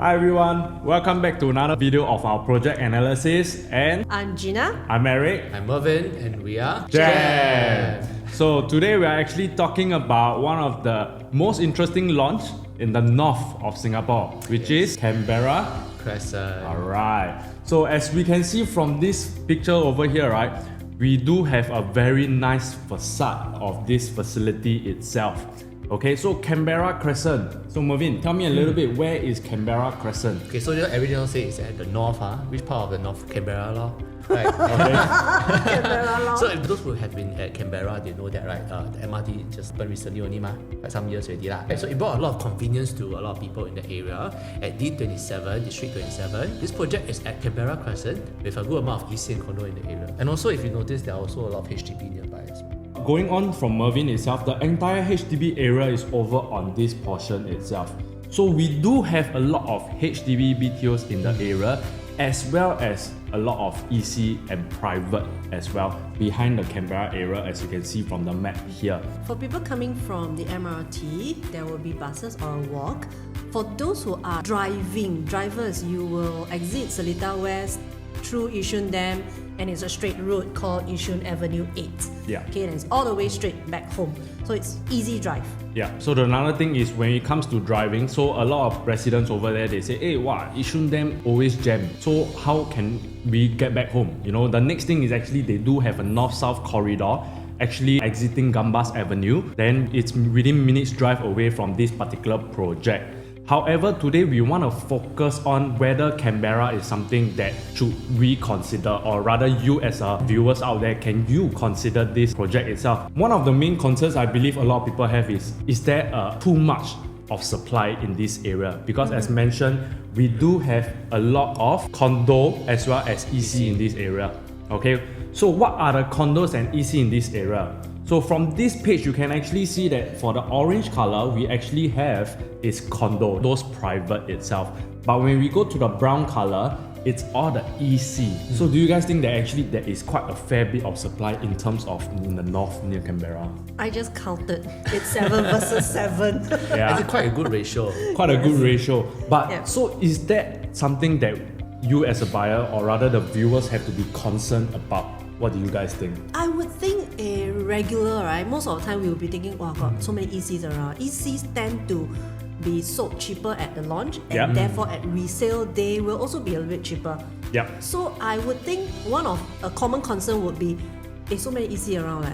Hi everyone, welcome back to another video of our project analysis, and I'm Gina. I'm Eric. I'm Mervin, and we are Jam. So today we are actually talking about one of the most interesting launch in the north of Singapore, which is Canberra Crescent. Alright, so as we can see from this picture over here, right, we do have a very nice facade of this facility itself. Okay, so Canberra Crescent. So Mervin, tell me a little bit, where is Canberra Crescent? Okay, so everything else say it's at the north, which part of the north? Canberra law. Right. Okay. So if those who have been at Canberra, they know that, right? The MRT just opened recently only, like some years already. Right? So it brought a lot of convenience to a lot of people in the area. At D27, District 27, this project is at Canberra Crescent with a good amount of EC and condo in the area. And also, if you notice, there are also a lot of HDB nearby as well. Going on from Mervin itself, the entire HDB area is over on this portion itself. So we do have a lot of HDB BTOs in the area, as well as a lot of EC and private as well behind the Canberra area, as you can see from the map here. For people coming from the MRT, there will be buses or a walk. For those who are drivers, you will exit Seletar West through Yishun Dam, and it's a straight road called Yishun Avenue 8. Yeah. Okay, and it's all the way straight back home. So it's easy drive. Yeah, so the another thing is when it comes to driving, so a lot of residents over there, they say, hey, wow, Yishun Dam always jam. So how can we get back home? You know, the next thing is actually they do have a north-south corridor actually exiting Gambas Avenue. Then it's within minutes drive away from this particular project. However, today we want to focus on whether Canberra is something that should we consider, or rather you as viewers out there, can you consider this project itself? One of the main concerns I believe a lot of people have is there too much of supply in this area? Because as mentioned, we do have a lot of condo as well as EC in this area. Okay, so what are the condos and EC in this area? So from this page, you can actually see that for the orange color, we actually have is condo, those private itself. But when we go to the brown color, it's all the EC. So do you guys think that actually there is quite a fair bit of supply in terms of in the north near Canberra? I just counted. It's 7 versus 7. Yeah, It's quite a good ratio. quite a good ratio. But Yeah. so is that something that you as a buyer, or rather the viewers, have to be concerned about? What do you guys think? I would think a regular, right? Most of the time we will be thinking, wow, got so many ECs around. ECs tend to be sold cheaper at the launch, and Yep. therefore at resale they will also be a little bit cheaper. Yeah. So I would think one of a common concern would be, so many EC around,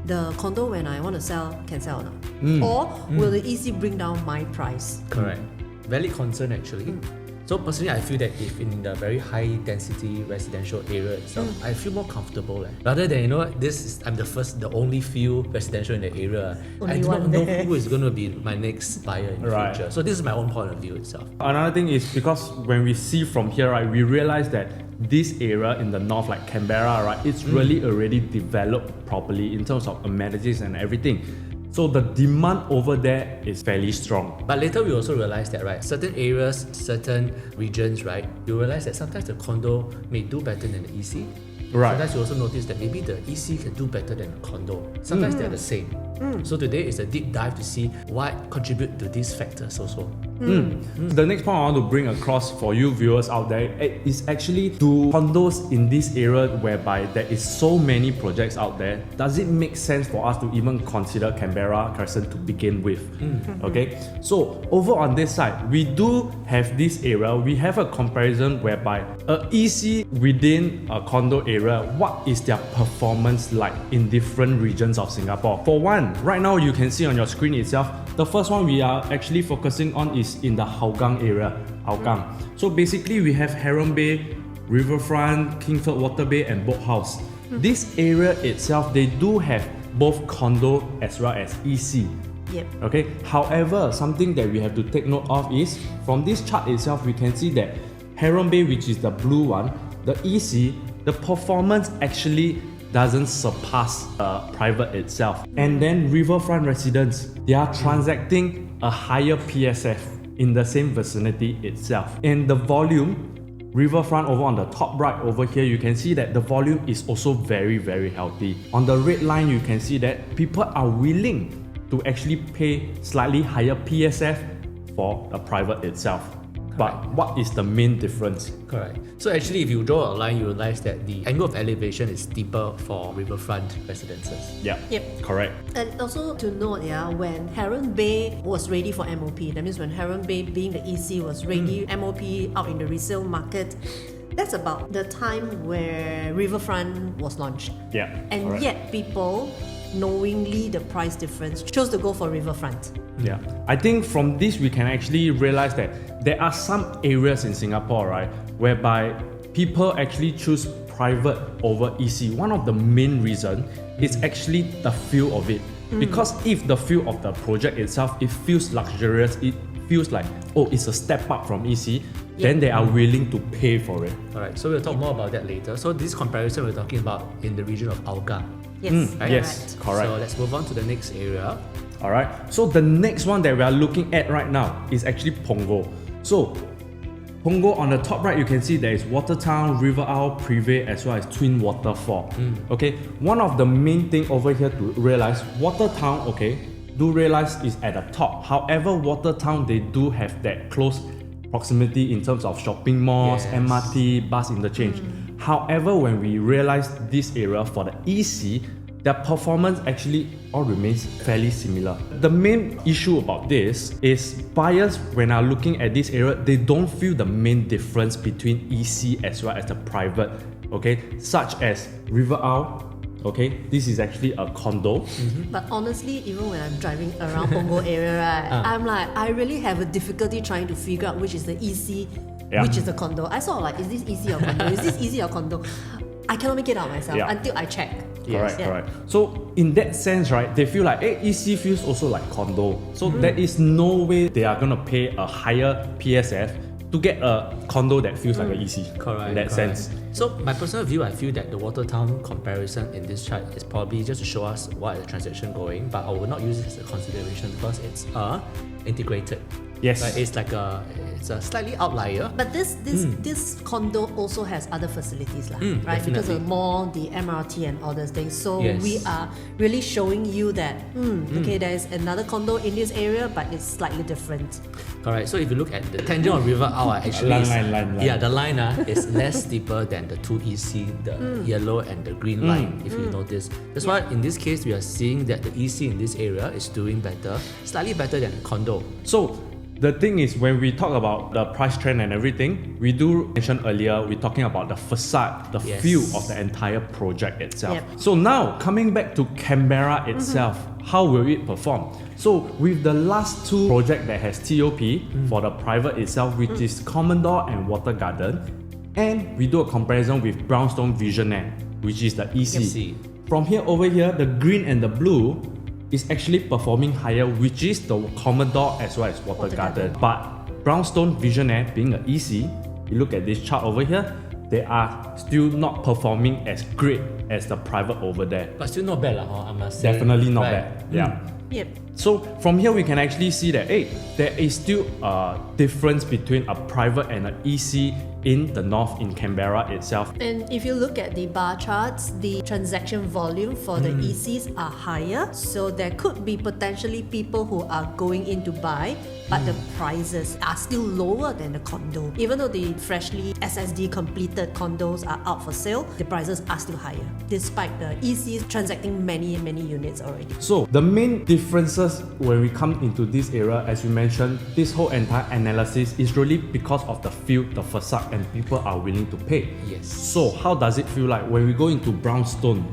the condo when I want to sell can sell or not? Or will the EC bring down my price? Correct. Valid concern actually. So personally, I feel that if in the very high density residential area itself, I feel more comfortable. Rather than, I'm the only few residential in the area. Only I do not one know there. who is going to be my next buyer in the Right. future. So this is my own point of view itself. Another thing is because when we see from here, right, we realize that this area in the north, like Canberra, right, it's really already developed properly in terms of amenities and everything. So the demand over there is fairly strong. But later we also realized that, right, certain areas, certain regions, right, you realize that sometimes the condo may do better than the EC. Right. Sometimes you also notice that maybe the EC can do better than the condo. Sometimes they're the same. So today is a deep dive to see what contribute to these factors also. The next point I want to bring across for you viewers out there is actually, do condos in this area whereby there is so many projects out there, does it make sense for us to even consider Canberra Crescent to begin with? Okay, so over on this side, we do have this area, we have a comparison whereby a EC within a condo area, what is their performance like in different regions of Singapore? For one, right now you can see on your screen itself, the first one we are actually focusing on is in the Hougang area. Hougang. So basically we have Heron Bay, Riverfront, Kingsford Water Bay and Boat House. This area itself, they do have both condo as well as EC. Yep. Okay. However, something that we have to take note of is, from this chart itself, we can see that Heron Bay, which is the blue one, the EC, the performance actually doesn't surpass private itself. And then Riverfront residents, they are transacting a higher PSF in the same vicinity itself. And the volume, Riverfront over on the top right over here, you can see that the volume is also very, very healthy. On the red line, you can see that people are willing to actually pay slightly higher PSF for the private itself. But what is the main difference? Correct. So actually, if you draw a line, you realize that the angle of elevation is steeper for riverfront residences. Yeah. Yep. Correct. And also to note, when Heron Bay was ready for MOP, that means when Heron Bay, being the EC, was ready MOP out in the resale market, that's about the time where Riverfront was launched. Yeah. And correct. yet people, knowingly the price difference, chose to go for Riverfront. Yeah, I think from this we can actually realize that there are some areas in Singapore, right, whereby people actually choose private over EC. One of the main reasons is actually the feel of it. Because if the feel of the project itself, it feels luxurious, it feels like, oh, it's a step up from EC, then they are willing to pay for it. Alright, so we'll talk more about that later. So this comparison we're talking about in the region of Hougang. Yes, right? Yes, correct. So let's move on to the next area. Alright, so the next one that we are looking at right now is actually Punggol. So Punggol on the top right, you can see there is Watertown, River Isle, Privé, as well as Twin Waterfall. Okay, one of the main thing over here to realize, Watertown, okay, do realize is at the top. However, Watertown, they do have that close proximity in terms of shopping malls, Yes. MRT, bus interchange. However, when we realize this area for the EC, the performance actually all remains fairly similar. The main issue about this is buyers, when are looking at this area, they don't feel the main difference between EC as well as the private, okay, such as River Isle. Okay, this is actually a condo. But honestly, even when I'm driving around Punggol area, right, I'm like, I really have a difficulty trying to figure out which is the EC, which is the condo. I sort of like, is this EC or condo? Is this EC or condo? I cannot make it out myself until I check. Correct, correct. So in that sense, right, they feel like, hey, EC feels also like condo. So there is no way they are gonna pay a higher PSF to get a condo that feels like an EC. Correct. In that sense. So my personal view, I feel that the Watertown comparison in this chart is probably just to show us what is the transaction going, but I will not use it as a consideration because it's integrated. Yes. Right? It's a slightly outlier. But this condo also has other facilities, right? Because definitely. of more the MRT and all those things. So Yes. we are really showing you that okay, there's another condo in this area, but it's slightly different. Correct. So if you look at the tangent of River Isle, actually, Line. yeah, the line is less steeper than the two EC, the yellow and the green line. If you notice, that's why in this case we are seeing that the EC in this area is doing better, slightly better than the condo. So the thing is, when we talk about the price trend and everything, we do mention earlier, we're talking about the facade, the feel of the entire project itself. Yep. So now, coming back to Canberra itself, how will it perform? So with the last two projects that has TOP for the private itself, which is Commodore and WaterGarden, and we do a comparison with Brownstone Visionaire, which is the EC. From here over here, the green and the blue is actually performing higher, which is the Commodore as well as WaterGarden. But Brownstone Visionaire being an EC, you look at this chart over here, they are still not performing as great as the private over there. But still not bad, I must say. Definitely not Right. bad. Yeah. Yep. So from here we can actually see that there is still a difference between a private and an EC in the north in Canberra itself. And if you look at the bar charts, the transaction volume for the ECs are higher. So there could be potentially people who are going in to buy, but the prices are still lower than the condo. Even though the freshly SSD completed condos are out for sale, the prices are still higher, despite the ECs transacting many units already. So the main differences when we come into this area, as you mentioned, this whole entire analysis is really because of the feel, the facade, and people are willing to pay. Yes. So how does it feel like when we go into Brownstone,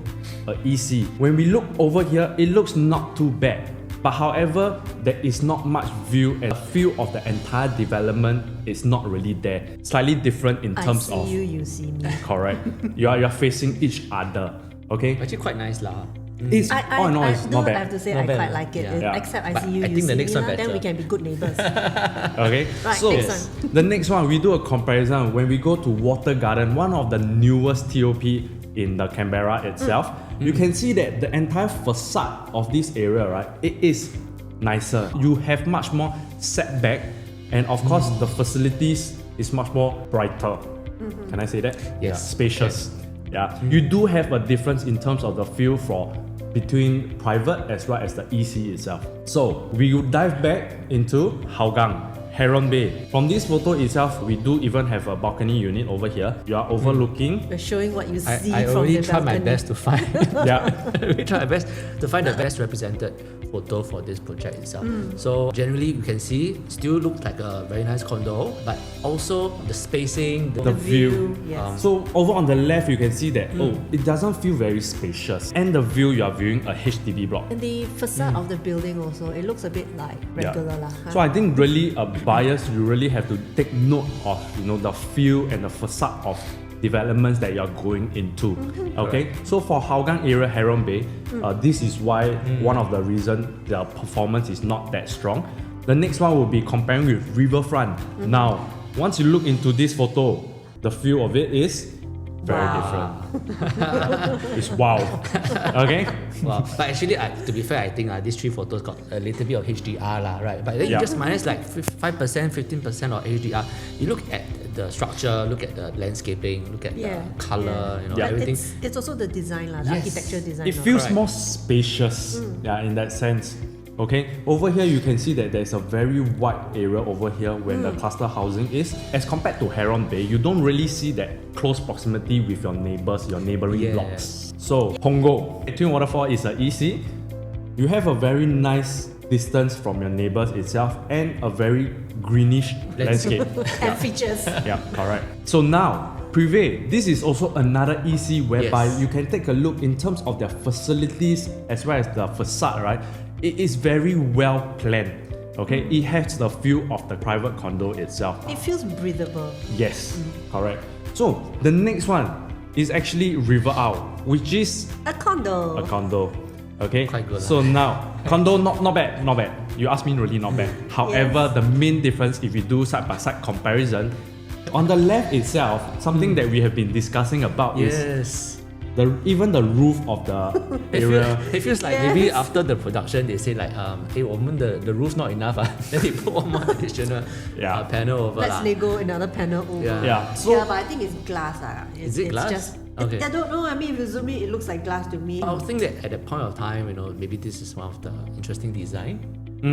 EC? When we look over here, it looks not too bad. But however, there is not much view, and the feel of the entire development is not really there. Slightly different in terms I see you see me. Correct. You are facing each other. Okay. Actually quite nice lah. It's all in all, it's not I bad. have to say Not I bad, quite like it. Yeah. Except I But see you, I you think the see next me one lah, then better. we can be good neighbors. Okay. Right, So next one. the next one, we do a comparison. When we go to WaterGarden, one of the newest TOP in the Canberra itself, you can see that the entire facade of this area, right, it is nicer. You have much more setback, and of course the facilities is much more brighter. Can I say that? Yes. Spacious. Yeah. You do have a difference in terms of the feel for between private as well as the EC itself. So we will dive back into Hougang. Heron Bay. From this photo itself, we do even have a balcony unit over here. You are overlooking. We're showing what you see I from already the try my balcony. best to find. Yeah. We try our best to find the best represented photo for this project itself. So generally, you can see still looks like a very nice condo, but also the spacing, The view. Yes. So over on the left, you can see that it doesn't feel very spacious, and the view you are viewing a HDB block. And the facade of the building also, it looks a bit like regular lah. So I think really buyers, you really have to take note of the feel and the facade of developments that you're going into. Okay, so for Hougang area, Heron Bay, this is why one of the reasons the performance is not that strong. The next one will be comparing with Riverfront. Now, once you look into this photo, the feel of it is very different. It's wow. Okay. Wow. But actually, to be fair, I think these three photos got a little bit of HDR lah, right? But then you just minus like 5%, 15% of HDR. You look at the structure, look at the landscaping, look at the color, But everything. It's also the design lah, the architecture design. It feels more spacious, in that sense. Okay, over here you can see that there's a very wide area over here when the cluster housing is. As compared to Heron Bay, you don't really see that close proximity with your neighbors, your neighboring blocks. So, Congo, Twin Waterfall is an EC. You have a very nice distance from your neighbors itself and a very greenish landscape. And features. Yeah, correct. So now, Privé, this is also another EC whereby you can take a look in terms of their facilities as well as the facade, right? It is very well planned. Okay, it has the feel of the private condo itself. It feels breathable. Yes, correct. So the next one is actually River Isle, which is A condo. a condo. Okay, Quite good, so now condo not bad. You ask me, really not bad. However, the main difference if you do side by side comparison, on the left itself, something that we have been discussing about is even the roof of the area. It feels like maybe after the production they say like hey, the roof's not enough. Then they put one more additional panel over. Let's Lego another panel over. Yeah. So But I think it's glass. Is it glass? Just, Okay. I don't know. I mean, if you zoom in, it looks like glass to me. I would think that at that point of time, maybe this is one of the interesting design.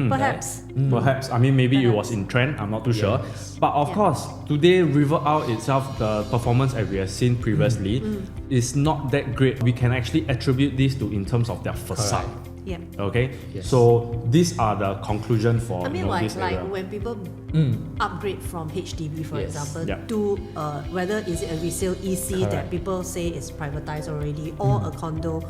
Perhaps. Perhaps, I mean, maybe it was in trend, I'm not too sure. But of course, today River Isle itself, the performance as we have seen previously, is not that great. We can actually attribute this to in terms of their facade. Correct. Yeah. Okay, Yes. so these are the conclusion for I mean, this area. like when people upgrade from HDB, for Yes. example, Yeah. to whether is it a resale EC that Correct. people say is privatized already or a condo,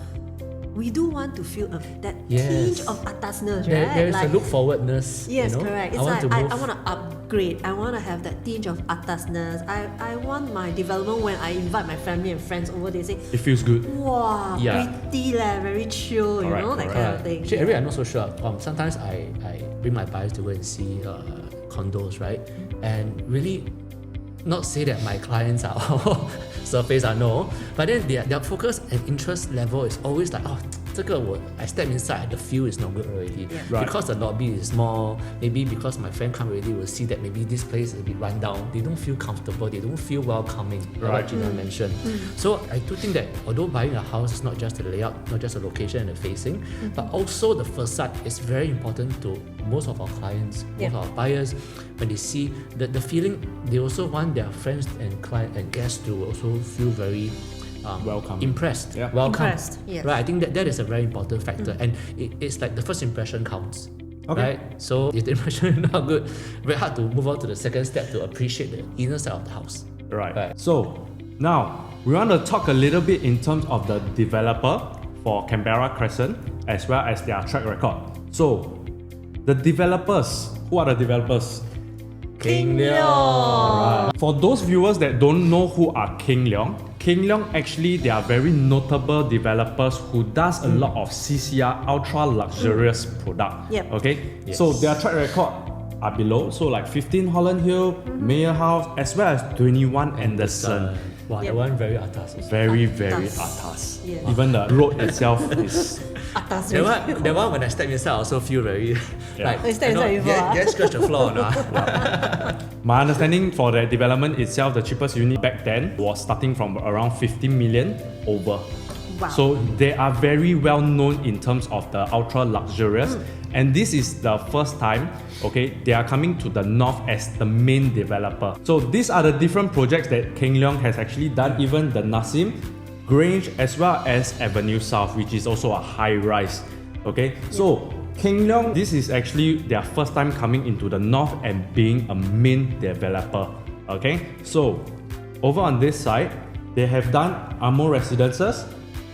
we do want to feel that Yes. tinge of atasness, There right? is a look forwardness. Yes, you know? correct. It's I want like to move. I want to upgrade. I want to have that tinge of atasness. I want my development when I invite my family and friends over, they say, It feels good. wow, Yeah. pretty leh, very chill, you Correct, know, that correct. kind of thing. Actually, every I'm not so sure. Sometimes I bring my buyers to go and see condos, right? And really, not say that my clients are all surface no, but then their focus and interest level is always like, I step inside, the feel is not good already. Yeah. Right. Because the lobby is small, maybe because my friend come already will see that maybe this place is a bit run down. They don't feel comfortable, they don't feel welcoming, like what Gina mentioned. So I do think that although buying a house is not just the layout, not just the location and the facing, but also the facade is very important to most of our clients, most of our buyers. When they see the feeling, they also want their friends and client and guests to also feel very Welcome. impressed, Yeah. welcome. Impressed, yes. Right, I think that is a very important factor, and it's like the first impression counts. Okay. Right, so if the impression is not good, very hard to move on to the second step to appreciate the inner side of the house. Right. Right. So now we want to talk a little bit in terms of the developer for Canberra Crescent as well as their track record. So the developers, who are the developers? King Right. For those viewers that don't know who are King Leong actually they are very notable developers who does a lot of CCR ultra luxurious product. Yep. Okay. Yes. So their track record are below. So like 15 Holland Hill, Mayor House, as well as 21 Anderson. Wow, Yep. the one very atas. Very, very Atas. atas. Yeah. Even the road itself is Atas. That one when I step inside, I also feel very like Oh, you step inside before, ah? scratch the floor. No? my understanding for the development itself, the cheapest unit back then was starting from around 15 million over. Wow. So they are very well known in terms of the ultra luxurious. And this is the first time, okay, they are coming to the north as the main developer. So these are the different projects that Keng Leong has actually done, even the Nassim, Grange, as well as Avenue South, which is also a high rise. Okay, so Keng Leong, this is actually their first time coming into the north and being a main developer. Okay, so over on this side, they have done Amo Residences,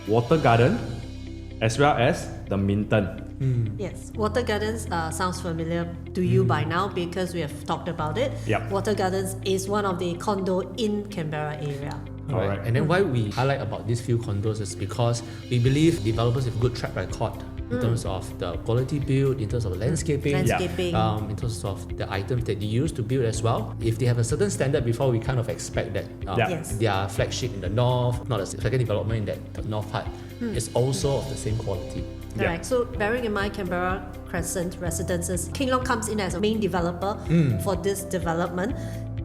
WaterGarden, as well as the Minton. Yes, WaterGardens sounds familiar to you by now because we have talked about it. Yep. WaterGardens is one of the condo in Canberra area. Correct. And then why we highlight about these few condos is because we believe developers have good track record in terms of the quality build, in terms of landscaping, in terms of the items that they use to build as well. If they have a certain standard before, we kind of expect that their flagship in the north, not a second development in that north part, is also of the same quality. Correct. So bearing in mind Canberra Crescent Residences, Keng Leong comes in as a main developer for this development,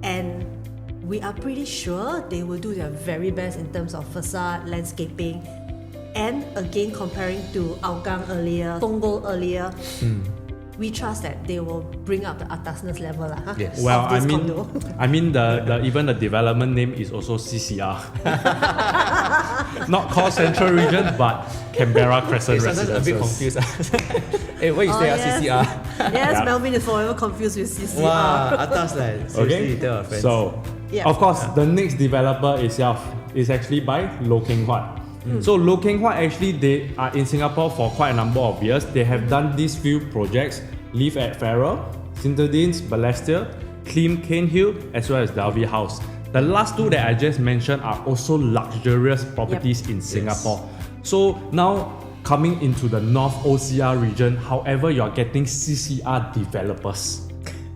and we are pretty sure they will do their very best in terms of facade, landscaping, and again comparing to Hougang earlier, Punggol earlier, we trust that they will bring up the atasness level Yes. Well, of this condo. I mean the even the development name is also CCR. Not called Central Region, but Canberra Crescent Sometimes Residences. a bit confused. Hey, what you say yes. CCR? Yes, Melvin is forever confused with CCR. Wow, atas lah. Seriously, tell our friends. So, Yeah. of course, the next developer itself is actually by Loh Keng Huat. So Loh Keng Huat actually, they are in Singapore for quite a number of years. They have done these few projects: Live at Farrer, Citadines, Balestier, Clean Cane Hill, as well as Dalvey House. The last two that I just mentioned are also luxurious properties in Singapore. So now coming into the North OCR region, however, you're getting CCR developers.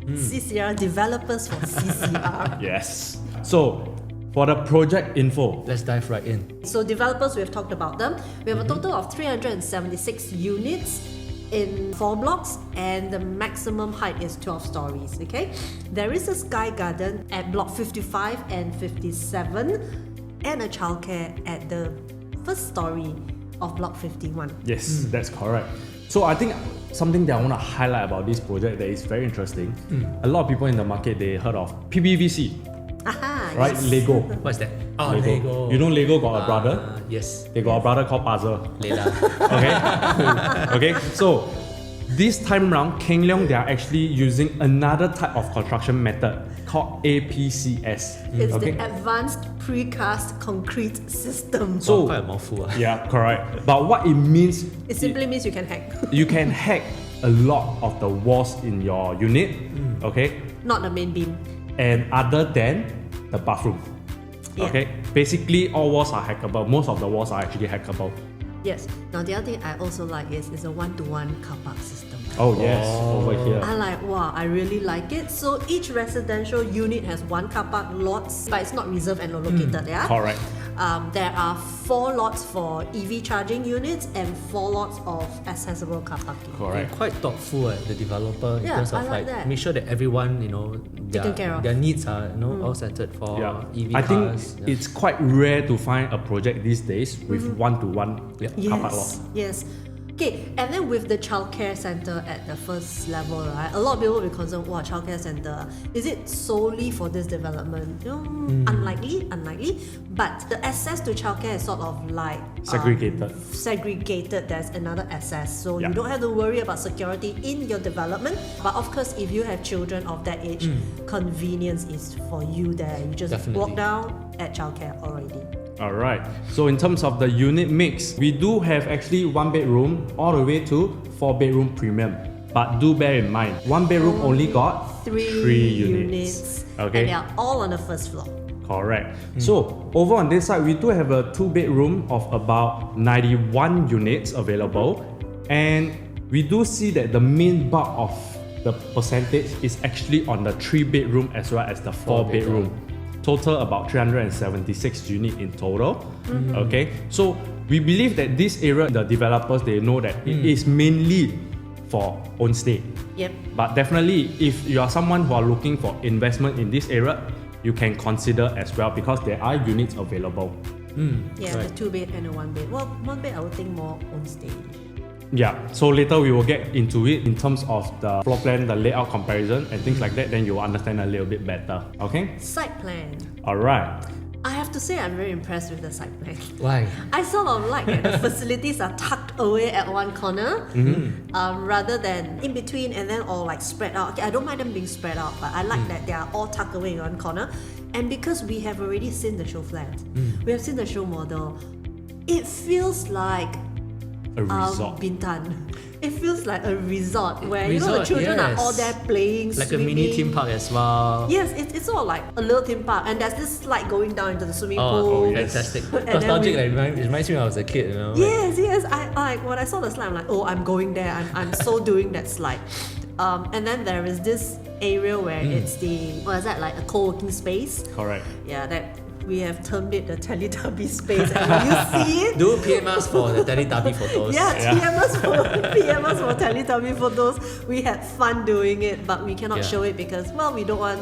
CCR developers for CCR. Yes. So for the project info, Let's dive right in. So developers, we have talked about them. We have a total of 376 units in 4 blocks, and the maximum height is 12 stories. Okay, there is a sky garden at block 55 and 57, and a childcare at the first story of block 51. yes, that's correct. So I think something that I want to highlight about this project that is very interesting. A lot of people in the market, they heard of PBVC, Aha, right? yes. Lego. What's that? Oh, Lego. You know Lego got a brother? Yes. They got a brother called Puzzle. Leila. Okay? Okay, so this time round, Keng Leong, they are actually using another type of construction method called APCS. It's Okay? the Advanced Precast Concrete System. So, Quite a mouthful. yeah, correct. But what it means, It simply means you can hack. you can hack a lot of the walls in your unit, okay? Not the main beam. And other than the bathroom. Yeah. Okay? Basically, all walls are hackable. Most of the walls are actually hackable. Yes. Now the other thing I also like is a one-to-one car park system. Oh, yes, over here. I like, wow, I really like it. So each residential unit has one car park lots, but it's not reserved and located. Yeah. Correct. There are 4 lots for EV charging units and 4 lots of accessible car parking. Correct. Quite thoughtful, the developer, in Yeah, terms of I like that. make sure that everyone, Taken care of. their needs are, all centered for Yeah. EV I think cars. it's quite rare to find a project these days with one-to-one car park lot. Yes. Okay, and then with the childcare center at the first level, right? A lot of people will be concerned, wow, childcare center, is it solely for this development? Unlikely. But the access to childcare is sort of like segregated. There's another access, so you don't have to worry about security in your development. But of course, if you have children of that age, convenience is for you there. You just walk down at childcare already. Alright, so in terms of the unit mix, we do have actually 1 bedroom all the way to 4 bedroom premium. But do bear in mind, 1 bedroom only got 3 units. Okay, And they are all on the first floor. correct. So over on this side, we do have a 2 bedroom of about 91 units available. And we do see that the main bulk of the percentage is actually on the 3 bedroom as well as the 4 bedroom. Total about 376 units in total. Okay, so we believe that this area, the developers, they know that it is mainly for own stay. Yep. But definitely, if you are someone who are looking for investment in this area, you can consider as well because there are units available. Yeah, the 2-bed and a 1-bed. Well, 1-bed I would think more on stay. Yeah, so later we will get into it in terms of the floor plan, the layout comparison and things like that, then you'll understand a little bit better. Okay? Site plan. Alright. I have to say I'm very impressed with the site plan. Why? I sort of like that the facilities are tucked away at one corner rather than in between and then all like spread out. Okay, I don't mind them being spread out, but I like that they are all tucked away in one corner. And because we have already seen the show flat, we have seen the show model, it feels like A resort. Bintan. It feels like a resort where you know the children are all there playing, like swimming. a mini theme park as well. Yes, it's all like a little theme park, and there's this slide going down into the swimming pool. Oh, fantastic! And then Nostalgic, like, it reminds me when I was a kid, you know. Yes. I like when I saw the slide, I'm like, oh, I'm going there. I'm so doing that slide. And then there is this area where it's the what is that, like a co-working space? Correct. Yeah, that we have termed it the Teletubby space. And when you see it, Do PMS for the Teletubby photos. yeah, PMS for Teletubby photos. We had fun doing it, but we cannot show it because, well, we don't want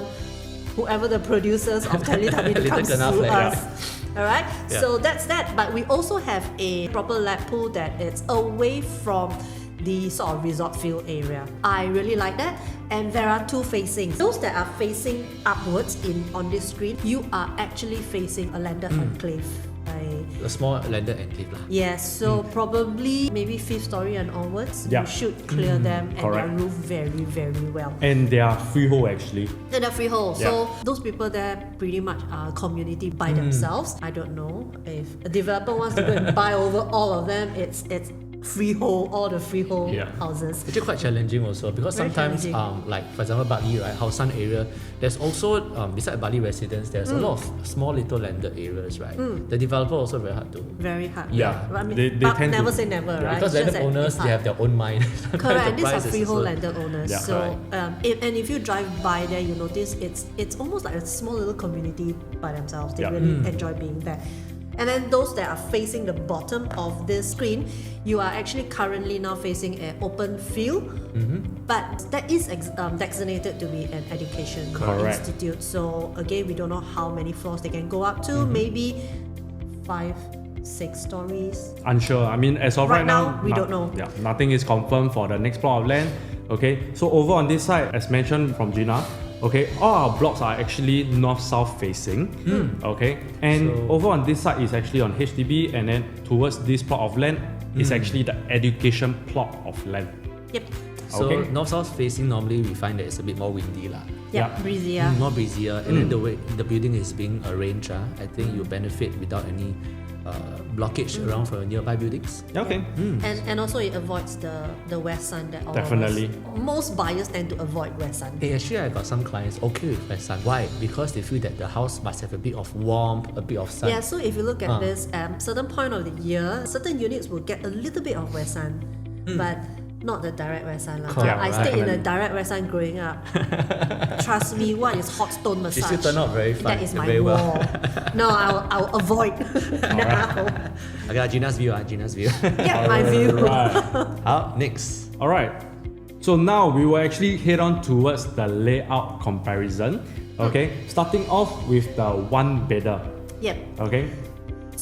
whoever the producers of Teletubby to come sue us. Alright, so that's that. But we also have a proper lap pool that is away from the sort of resort feel area. I really like that. And there are two facings. Those that are facing upwards on this screen, you are actually facing a landed enclave. A small landed enclave lah. Yes, so probably maybe 5th story and onwards, you should clear them and Correct. they're roofed very, very well. And they are freehold actually. And they're freehold. So those people there pretty much are a community by themselves. I don't know if a developer wants to go and buy over all of them. It's freehold, all the freehold houses. Actually quite challenging also because Very sometimes challenging. like for example Bali, right, Hausan area, there's also beside Bali residence there's a lot of small little landed areas, right? The developer also very hard to Very hard. Yeah. I mean, They but tend never to- say never, right? because It's just landed that owners it's they hard. have their own mind. Correct, and these are Price is freehold also- landed owners. Yeah, so, if you drive by there, you notice it's almost like a small little community by themselves. They really enjoy being there. And then those that are facing the bottom of this screen, you are actually currently now facing an open field, but that is designated to be an education Correct. institute. So again, we don't know how many floors they can go up to. Maybe 5, 6 stories. Unsure. I mean, as of Right right now, we don't know. Yeah, nothing is confirmed for the next plot of land. Okay, so over on this side, as mentioned from Gina, okay, all our blocks are actually north-south facing. Okay, and over on this side is actually on HDB, and then towards this plot of land is actually the education plot of land. Yep. So Okay. north-south facing normally we find that it's a bit more windy lah. Yeah, breezier. More breezier, and then the way the building is being arranged, I think you benefit without any blockage around for nearby buildings. Okay. And also it avoids the west sun that all Definitely. of us, most buyers tend to avoid west sun. Hey, actually, I got some clients okay with west sun. Why? Because they feel that the house must have a bit of warmth, a bit of sun. Yeah, so if you look at this, certain point of the year, certain units will get a little bit of west sun, but not the direct west sun. Correct, I stayed in a right. direct west sun growing up. Trust me, one is hot stone It massage. still turned out very fun. That is my very wall. well. No, I'll avoid now. Okay, Gina's view, Gina's view. Yeah, my view. Out next. Alright, so now we will actually head on towards the layout comparison. Okay, starting off with the one bedder. Yep. Okay,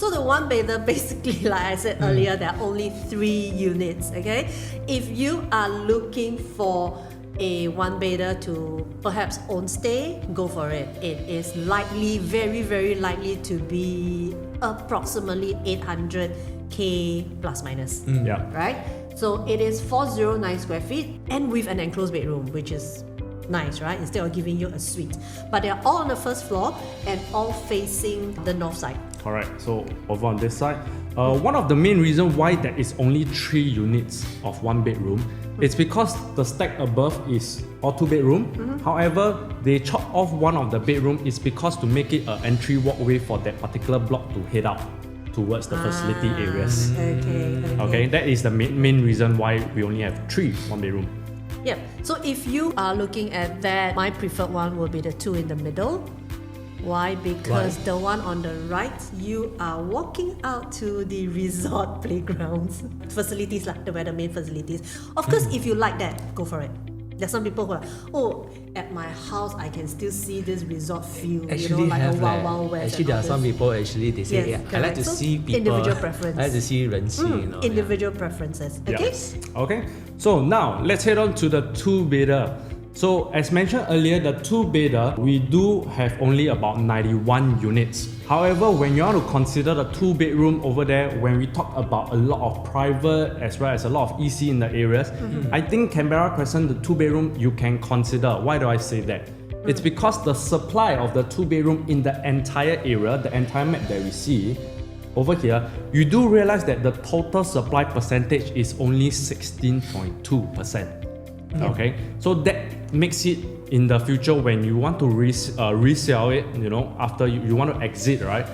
So the one bedder, basically, like I said earlier, there are only 3 units. Okay, if you are looking for a one bedder to perhaps own stay, go for it. It is likely, very, very likely to be approximately 800k plus minus. yeah. Right? So it is 409 square feet and with an enclosed bedroom, which is nice, right? Instead of giving you a suite. But they're all on the first floor and all facing the north side. Correct. So over on this side, one of the main reasons why there is only 3 units of 1 bedroom, it's because the stack above is all 2 bedroom. However, they chop off one of the bedroom is because to make it an entry walkway for that particular block to head out towards the facility areas. Okay, that is the main reason why we only have 3 1 bedroom. Yeah. So if you are looking at that, my preferred one will be the 2 in the middle. Why? Because the one on the right, you are walking out to the resort playgrounds facilities, like the main facilities. Of course, if you like that, go for it. There's some people who are, oh, at my house I can still see this resort feel, Actually like have a Wild West. Actually, there are some people actually they say, Yes, I like to correct. So, see people. individual preference. I like to see 人气, you know. Individual preferences. Okay. Yes. Okay. So now let's head on to the two-bedder. So as mentioned earlier, the two-bedder, we do have only about 91 units. However, when you want to consider the two-bedroom over there, when we talk about a lot of private as well as a lot of EC in the areas, I think Canberra Crescent, the two-bedroom, you can consider. Why do I say that? It's because the supply of the two-bedroom in the entire area, the entire map that we see, over here, you do realize that the total supply percentage is only 16.2%. Okay, so that makes it in the future when you want to resell it, you know, after you want to exit, right?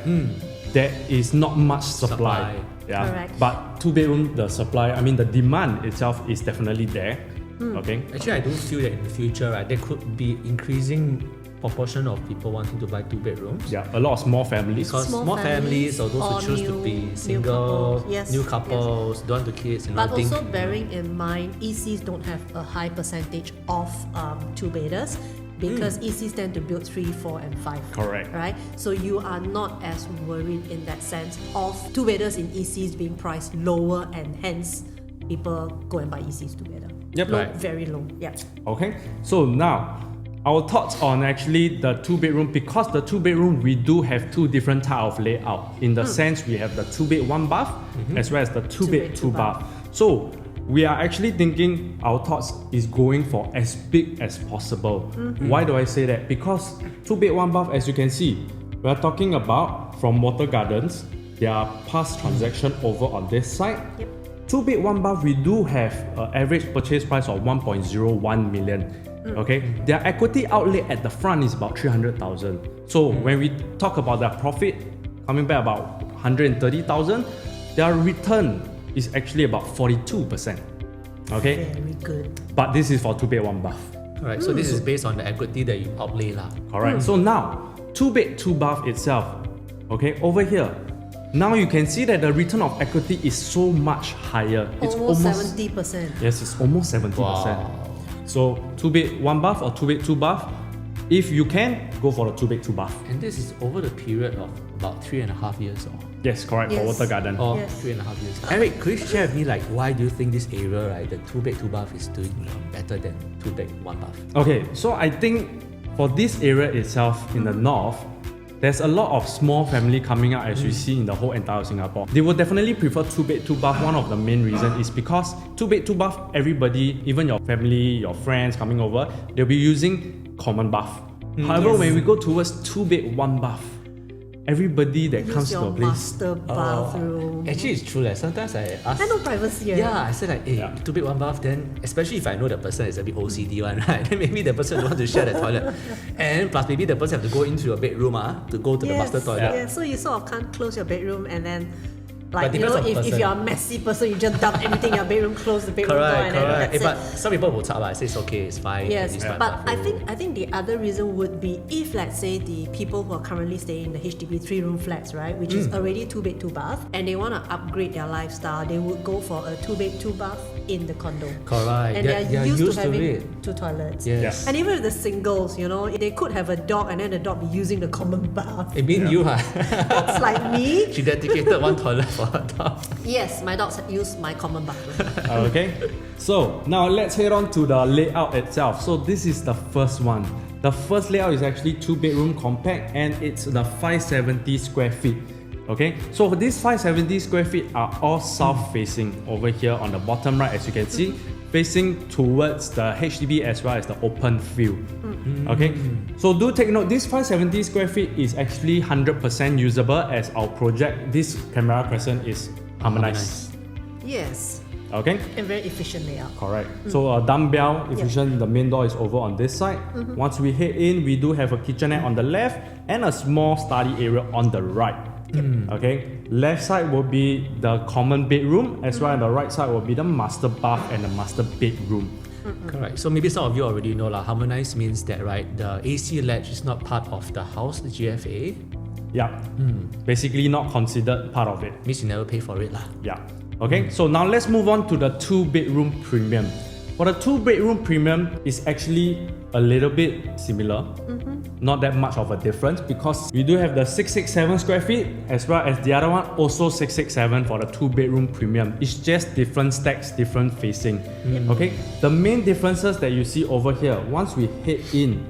There is not much supply. Yeah, Correct. but two-bedroom, the supply, I mean the demand itself is definitely there. Okay. Actually, I do feel that in the future, right, there could be increasing proportion of people wanting to buy 2 bedrooms. Yeah, a lot of small families. Because Small small families or those or who choose to new be single, couples. Yes, new yes. couples, don't want the kids, and But I think also bearing in mind, ECs don't have a high percentage of two-bedders because ECs tend to build 3, 4, and 5. Correct. Right? So you are not as worried in that sense of two-bedders in ECs being priced lower, and hence people go and buy ECs together. Yep. Low, Right. very low. Yeah. Okay, so now our thoughts on actually the two-bedroom, because the two-bedroom we do have 2 different type of layout. In the sense we have the 2-bed 1-bath as well as the 2-bed 2-bath. So we are actually thinking our thoughts is going for as big as possible. Why do I say that? Because 2-bed 1-bath, as you can see, we are talking about from WaterGardens, their past transaction over on this side. Yep. 2-bed 1-bath, we do have an average purchase price of 1.01 million. Okay, their equity outlay at the front is about 300,000. So when we talk about their profit coming back about 130,000, their return is actually about 42%. Okay, Very good. but this is for 2-bed 1-bath. Alright, so this is based on the equity that you outlay lah. Correct. So now 2-bed 2-bath itself. Okay, over here. Now you can see that the return of equity is so much higher. It's Almost 70%. Yes, it's almost 70%. Wow. So 2-bed 1-bath or 2-bed 2-bath, if you can, go for the 2-bed 2-bath. And this is over the period of about 3.5 years or Yes, correct, Yes. for Water Garden. Yes. 3.5 years. Eric, could you share with me like why do you think this area, right, the 2-bed 2-bath is doing better than 2-bed 1-bath? Okay, so I think for this area itself in the north, there's a lot of small family coming out as we see in the whole entire Singapore. They will definitely prefer 2-bed 2-bath. One of the main reasons is because 2-bed 2-bath, everybody, even your family, your friends coming over, they'll be using common bath. However, Yes. when we go towards 2-bed 1-bath, everybody that comes Use to your a place, master bathroom. Actually, it's true. Like, sometimes I ask. I know privacy. Right? Yeah, I said like, hey, 2-bed 1-bath. Then, especially if I know the person is a bit OCD one, right? Then maybe the person don't want to share the toilet, and plus maybe the person have to go into your bedroom to go to the master toilet. Yeah, so you sort of can't close your bedroom and then, like, But you know, depends on if person. you're a messy person, you just dump everything in your bedroom, close the bedroom door, Correct, and then correct. that's But it. some people will talk about. I say it's okay, it's fine. Yes, use my but bathroom. I think the other reason would be if, let's say, the people who are currently staying in the HDB 3-room flats, right, which is already 2-bed 2-bath, and they want to upgrade their lifestyle, they would go for a 2-bed 2-bath in the condo. Correct. And They're used to to having it. 2 toilets. Yes. And even with the singles, you know, they could have a dog and then the dog be using the common bath. It mean you, huh? That's like me. She dedicated 1 toilet for her dog. Yes, my dogs use my common bathroom. Okay, so now let's head on to the layout itself. So this is the first one. The first layout is actually 2-bedroom compact and it's the 570 square feet. Okay, so these 570 square feet are all south facing over here on the bottom right, as you can see, facing towards the HDB as well as the open field. Okay, so do take note, this 570 square feet is actually 100% usable as our project, this Canberra Crescent, is harmonized. Yes, Okay. and very efficient layout. Correct. So dumbbell efficient, the main door is over on this side. Once we head in, we do have a kitchenette on the left and a small study area on the right. Okay, left side will be the common bedroom, as well as the right side will be the master bath and the master bedroom. Correct. So maybe some of you already know lah. Harmonized means that, right, the AC ledge is not part of the house, the GFA. Yeah, basically not considered part of it. Means you never pay for it lah. Yeah. Okay, so now let's move on to the 2-bedroom premium. For the 2-bedroom premium, it's actually a little bit similar. Not that much of a difference because we do have the 667 square feet as well as the other one also 667 for the 2-bedroom premium. It's just different stacks, different facing. Okay, the main differences that you see over here, once we head in,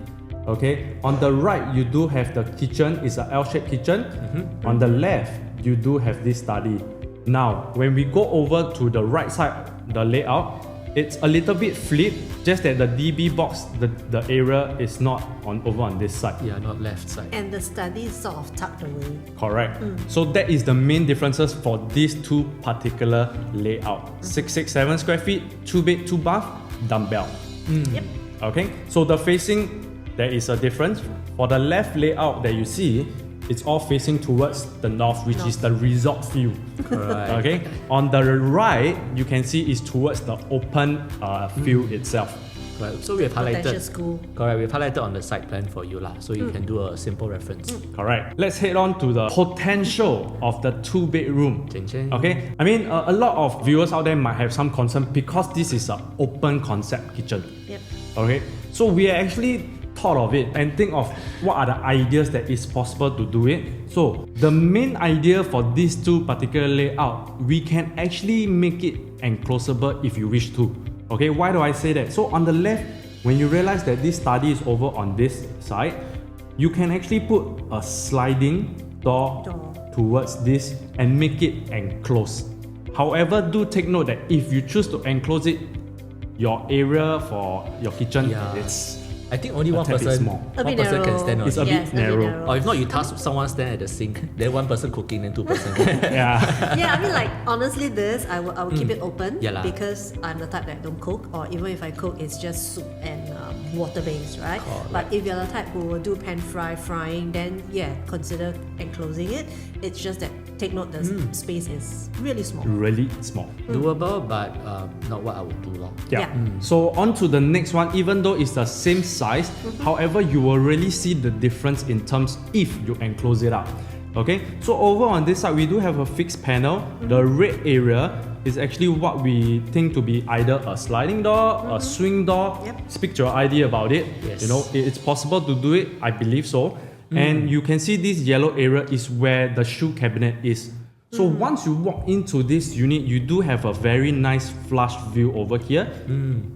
okay, on the right you do have the kitchen, it's an L-shaped kitchen. On the left you do have this study. Now when we go over to the right side, the layout, it's a little bit flipped, just that the DB box, the area is not over on this side. Yeah, not left side. And the study is sort of tucked away. Correct. So that is the main differences for these two particular layout. 667 square feet, 2-bed, 2-bath, dumbbell. Yep. Okay, so the facing, there is a difference. For the left layout that you see, it's all facing towards the north, which is the resort view. Right. Okay, on the right, you can see is towards the open field itself. Right. So we have Potential highlighted. school. Correct. We've highlighted on the site plan for you so you can do a simple reference. Correct. Let's head on to the potential of the 2-bedroom. Ching ching. Okay, I mean a lot of viewers out there might have some concern because this is an open concept kitchen. Yep. Okay, so we actually thought of it and think of what are the ideas that is possible to do it. So the main idea for these two particular layout, we can actually make it enclosable if you wish to. Okay, why do I say that? So on the left, when you realize that this study is over on this side, you can actually put a sliding door towards this and make it enclosed. However, do take note that if you choose to enclose it, your area for your kitchen, it's I think only a one tad bit person, small. A one bit person can narrow. stand on It's it. a bit Yes, narrow. Or if not, you task someone stand at the sink, then one person cooking, then 2 person. Yeah. Yeah, I mean, like, honestly, this I will keep it open Yeah lah. because I'm the type that don't cook, or even if I cook, it's just soup and water based, right? Correct. But if you're the type who will do pan frying, then yeah, consider enclosing it. It's just that take note the space is really small. Really small. Doable, but not what I would do. Yeah. Yeah. So on to the next one, even though it's the same size, however, you will really see the difference in terms if you enclose it up. Okay, so over on this side, we do have a fixed panel. The red area is actually what we think to be either a sliding door, a swing door. Yep. Speak to your idea about it. Yes. You know, it's possible to do it. I believe so. And you can see this yellow area is where the shoe cabinet is. So once you walk into this unit, you do have a very nice flush view over here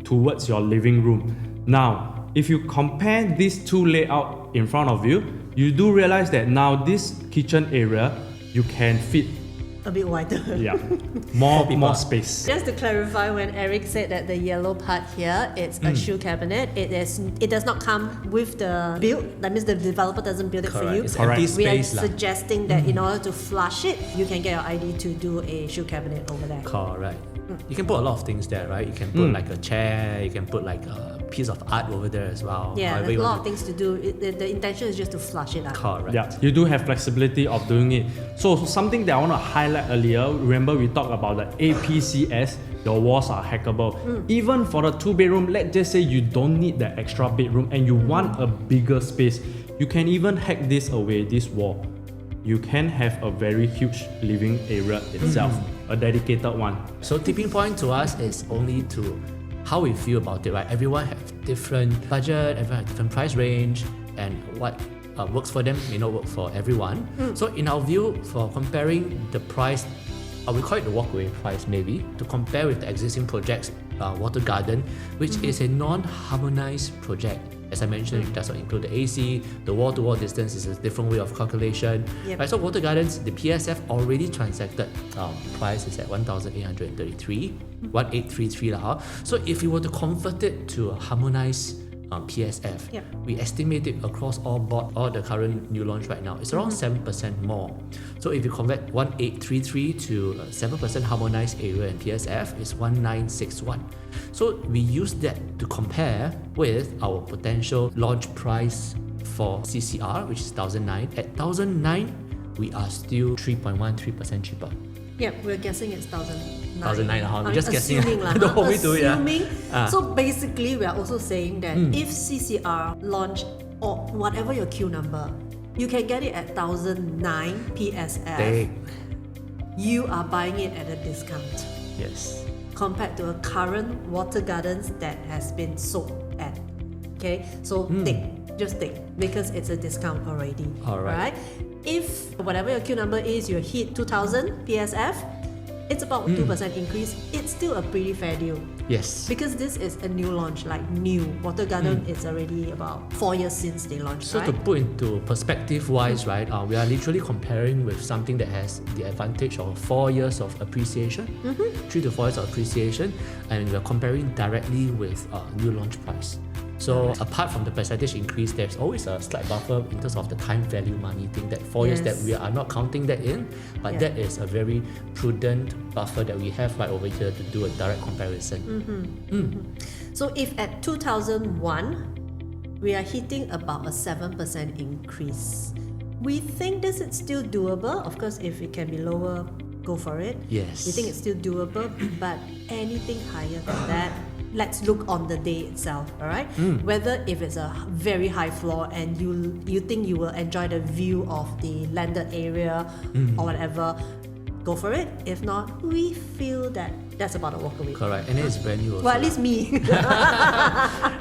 towards your living room. Now, if you compare these two layout in front of you, you do realize that now this kitchen area, you can fit A bit wider. more space. Just to clarify, when Eric said that the yellow part here, it's a shoe cabinet. It does not come with the build. That means the developer doesn't build it for you. It's Correct. empty We are space. suggesting that in order to flush it, you can get your ID to do a shoe cabinet over there. Correct. You can put a lot of things there, right? You can put like a chair, you can put like a piece of art over there as well. Yeah, However there's you a lot want of things to do. The intention is just to flush it out. Correct. Yeah, you do have flexibility of doing it. So something that I want to highlight earlier, remember we talked about the APCS, your walls are hackable. Even for the 2-bedroom, let's just say you don't need that extra bedroom and you want a bigger space, you can even hack this away, this wall. You can have a very huge living area itself, a dedicated one. So tipping point to us is only to how we feel about it, right? Everyone have different budget, everyone have different price range, and what works for them may not work for everyone. So in our view, for comparing the price, we call it the walkaway price maybe, to compare with the existing projects, Water Garden, which is a non-harmonized project. As I mentioned, it does not include the AC, the wall-to-wall distance is a different way of calculation. Yep. Right, so Water Gardens, the PSF already transacted price is at 1,833, 1,833 lah. So if you were to convert it to a harmonized PSF, Yep. we estimate it across all the current new launch right now, it's around 7% more. So if you convert 1,833 to 7% harmonized area in PSF, it's 1,961. So we use that to compare with our potential launch price for CCR, which is 1,009. At 1,009, we are still 3.13% cheaper. Yeah, we're guessing it's 1,009. 1,009, I'm we're just guessing. assuming lah, Don't hold me to it, yeah. assuming. Ah. So basically, we are also saying that if CCR launch or whatever your queue number, you can get it at 1,009 PSF. Dang. You are buying it at a discount. Yes. compared to a current WaterGardens that has been sold at. Okay, so just take, because it's a discount already. Alright. Right? If whatever your Q number is, you hit 2000 PSF, it's about 2% increase. It's still a pretty fair deal. Yes. Because this is a new launch, like new. WaterGarden is already about 4 years since they launched, So right? to put into perspective wise, right, we are literally comparing with something that has the advantage of 4 years of appreciation, 3 to 4 years of appreciation, and we are comparing directly with new launch price. So apart from the percentage increase, there's always a slight buffer in terms of the time value money thing, that 4 years that we are not counting that in, but that is a very prudent buffer that we have right over here to do a direct comparison. So if at 2001, we are hitting about a 7% increase. We think this is still doable. Of course, if it can be lower, go for it. Yes. We think it's still doable, but anything higher than that, let's look on the day itself, all right? Whether if it's a very high floor and you think you will enjoy the view of the landed area or whatever, go for it. If not, we feel that that's about a walk away. Correct, and then it's brand new also. Well, at least me.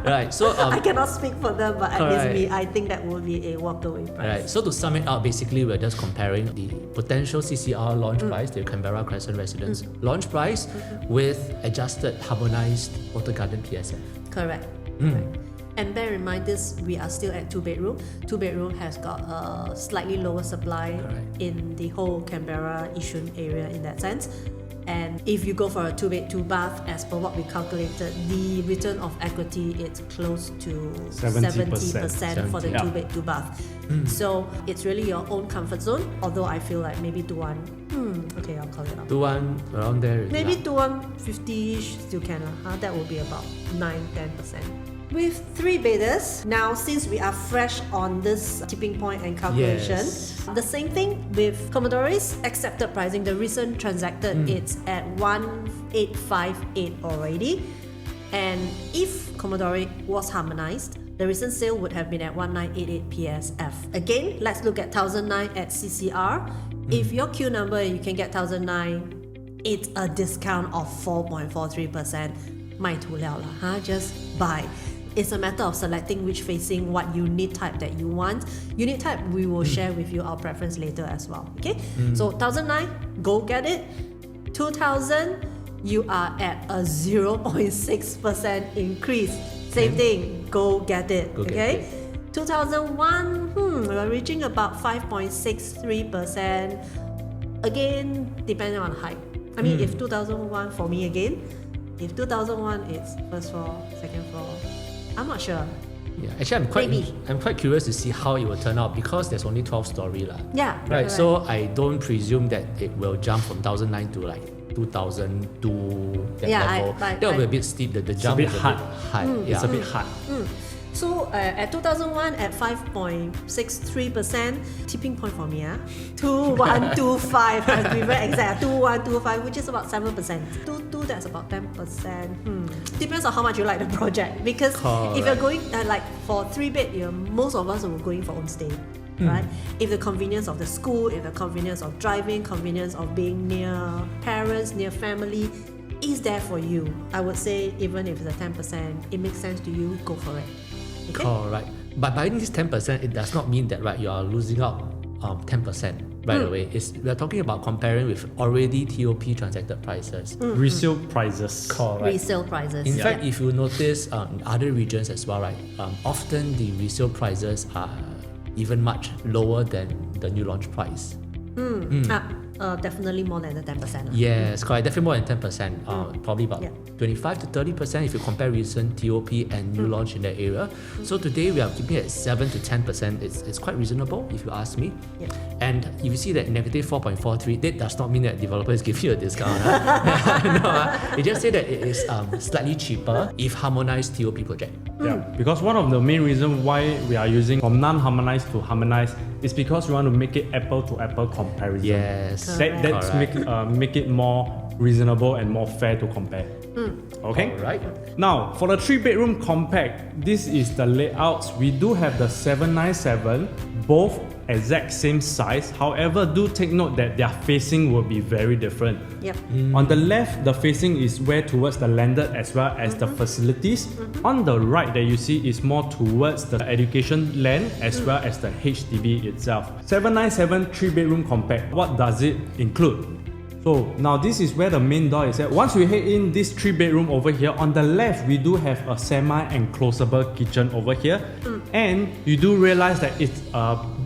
Right, so I cannot speak for them, but at least Correct. me, I think that will be a walk away price. Right, so to sum it up, basically we're just comparing the potential CCR launch price, the Canberra Crescent Residence launch price, with adjusted harmonized WaterGarden PSF. Correct. Correct. And bear in mind this, we are still at 2-bedroom. 2-bedroom has got a slightly lower supply in the whole Canberra Yishun area in that sense. And if you go for a 2-bed, 2-bath, as per what we calculated, the return of equity is close to 70% for the 2-bed, 2-bath. So it's really your own comfort zone. Although I feel like maybe 2-1, okay, I'll call it out. 2-1 around there. Maybe 2-1 50-ish still can. That will be about 9-10%. With 3 bedders, now since we are fresh on this tipping point and calculation, the same thing with Commodore's accepted pricing. The recent transacted, it's at 1858 already. And if Commodore was harmonized, the recent sale would have been at 1988 PSF. Again, let's look at 1009 at CCR. If your Q number, you can get 1009, it's a discount of 4.43%. 卖涂料啦, just buy. It's a matter of selecting which facing, what unit type that you want. Unit type, we will share with you our preference later as well. Okay? So 1009, go get it. 2000, you are at a 0.6% increase. Same thing, go get it. Go get okay? it. 2001, we're reaching about 5.63%. Again, depending on height. I mean, if 2001 for me again, if 2001 it's first floor, second floor, I'm not sure. Yeah, actually I'm quite curious to see how it will turn out, because there's only 12 story lah. Yeah. Right, correct. so I don't presume that it will jump from 1009 to like 2002 that level. That will be a bit steep. The jump bit is a hard. bit high. It's a bit hard. So at 2001 at 5.63%, tipping point for me, 2125, I have to be very exact, 2125, which is about 7%. 22, that's about 10%. Depends on how much you like the project, because if you're going like for 3-bed, most of us are going for homestay. Right? If the convenience of the school, if the convenience of driving, convenience of being near parents, near family is there for you, I would say even if it's a 10%, it makes sense to you, go for it. Okay? Correct. But buying this 10%, it does not mean that right you are losing out 10% right away. We are talking about comparing with already TOP transacted prices. Resale prices. Correct. Resale prices. In fact, if you notice in other regions as well, right, often the resale prices are even much lower than the new launch price. Definitely more than the 10%. Yes, correct. Definitely more than 10%. Probably about 25 to 30% if you compare recent TOP and new launch in that area. So today we are keeping it at 7 to 10%. It's quite reasonable if you ask me. Yeah. And if you see that negative 4.43, that does not mean that developer is giving you a discount. No, it just say that it is slightly cheaper if harmonized TOP project. Yeah, because one of the main reasons why we are using from non-harmonized to harmonized is because we want to make it apple to apple comparison. Yes. That's make it more reasonable and more fair to compare. Okay? Alright. Now, for the 3-bedroom compact, this is the layouts. We do have the 797, both exact same size. However, do take note that their facing will be very different. Yep. On the left, the facing is where towards the landed as well as the facilities. On the right that you see is more towards the education land as well as the HDB itself. 797 3-bedroom compact. What does it include? So now this is where the main door is at. Once we head in this 3-bedroom over here, on the left we do have a semi-enclosable kitchen over here. And you do realize that it's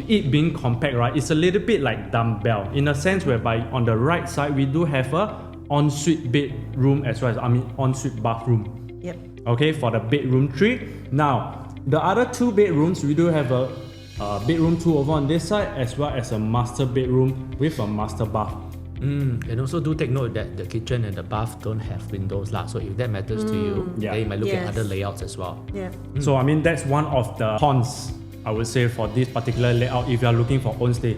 it being compact, right? It's a little bit like dumbbell in a sense whereby on the right side we do have a ensuite bedroom as well as ensuite bathroom. Yep. Okay, for the bedroom 3. Now the other 2 bedrooms we do have a bedroom 2 over on this side as well as a master bedroom with a master bath. And also do take note that the kitchen and the bath don't have windows lah. So if that matters to you, Yeah. then you might look Yes. at other layouts as well. Yeah. So I mean that's one of the cons I would say for this particular layout if you are looking for own stay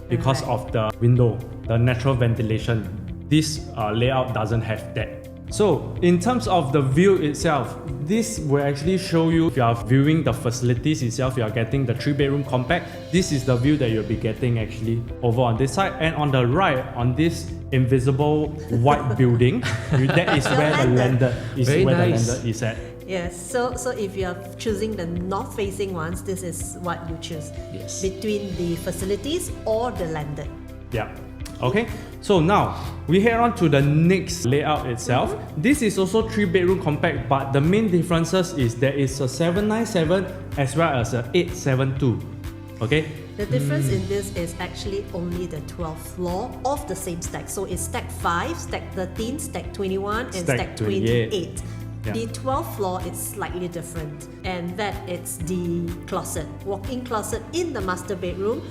because Right. of the window, the natural ventilation. This layout doesn't have that. So in terms of the view itself, this will actually show you if you are viewing the facilities itself, you are getting the 3-bedroom compact. This is the view that you'll be getting actually over on this side. And on the right, on this invisible white building, that is where the landed is. Very where nice. the landed is at. Yes, so if you are choosing the north-facing ones, this is what you choose. Yes. Between the facilities or the landed. Yeah. Okay, so now we head on to the next layout itself. This is also 3-bedroom compact, but the main differences is there is a 797 as well as a 872. Okay, The difference in this is actually only the 12th floor of the same stack. So it's stack 5, stack 13, stack 21, and Stack stack 28. 28. Yeah. The 12th floor is slightly different, and that it's the closet, walk-in closet in the master bedroom.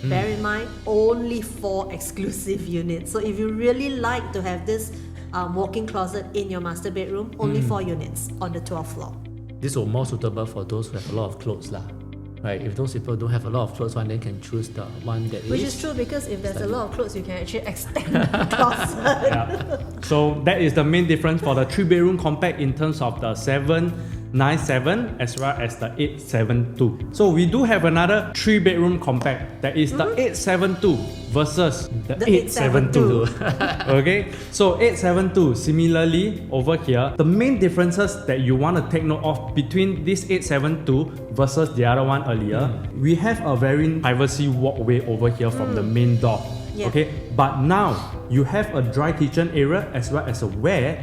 Bear in mind, only 4 exclusive units. So if you really like to have this walk-in closet in your master bedroom, only 4 units on the 12th floor. This will more suitable for those who have a lot of clothes lah. Right? If those people don't have a lot of clothes, one then can choose the one that Which is true because if there's a lot of clothes, you can actually extend the closet. yeah. So that is the main difference for the 3-bedroom compact in terms of the 797 as well as the 872. So we do have another 3-bedroom compact that is the 872 versus the 872. Okay, so 872 similarly over here, the main differences that you want to take note of between this 872 versus the other one earlier, we have a very privacy walkway over here from the main door. Yeah. Okay, but now you have a dry kitchen area as well as a wet,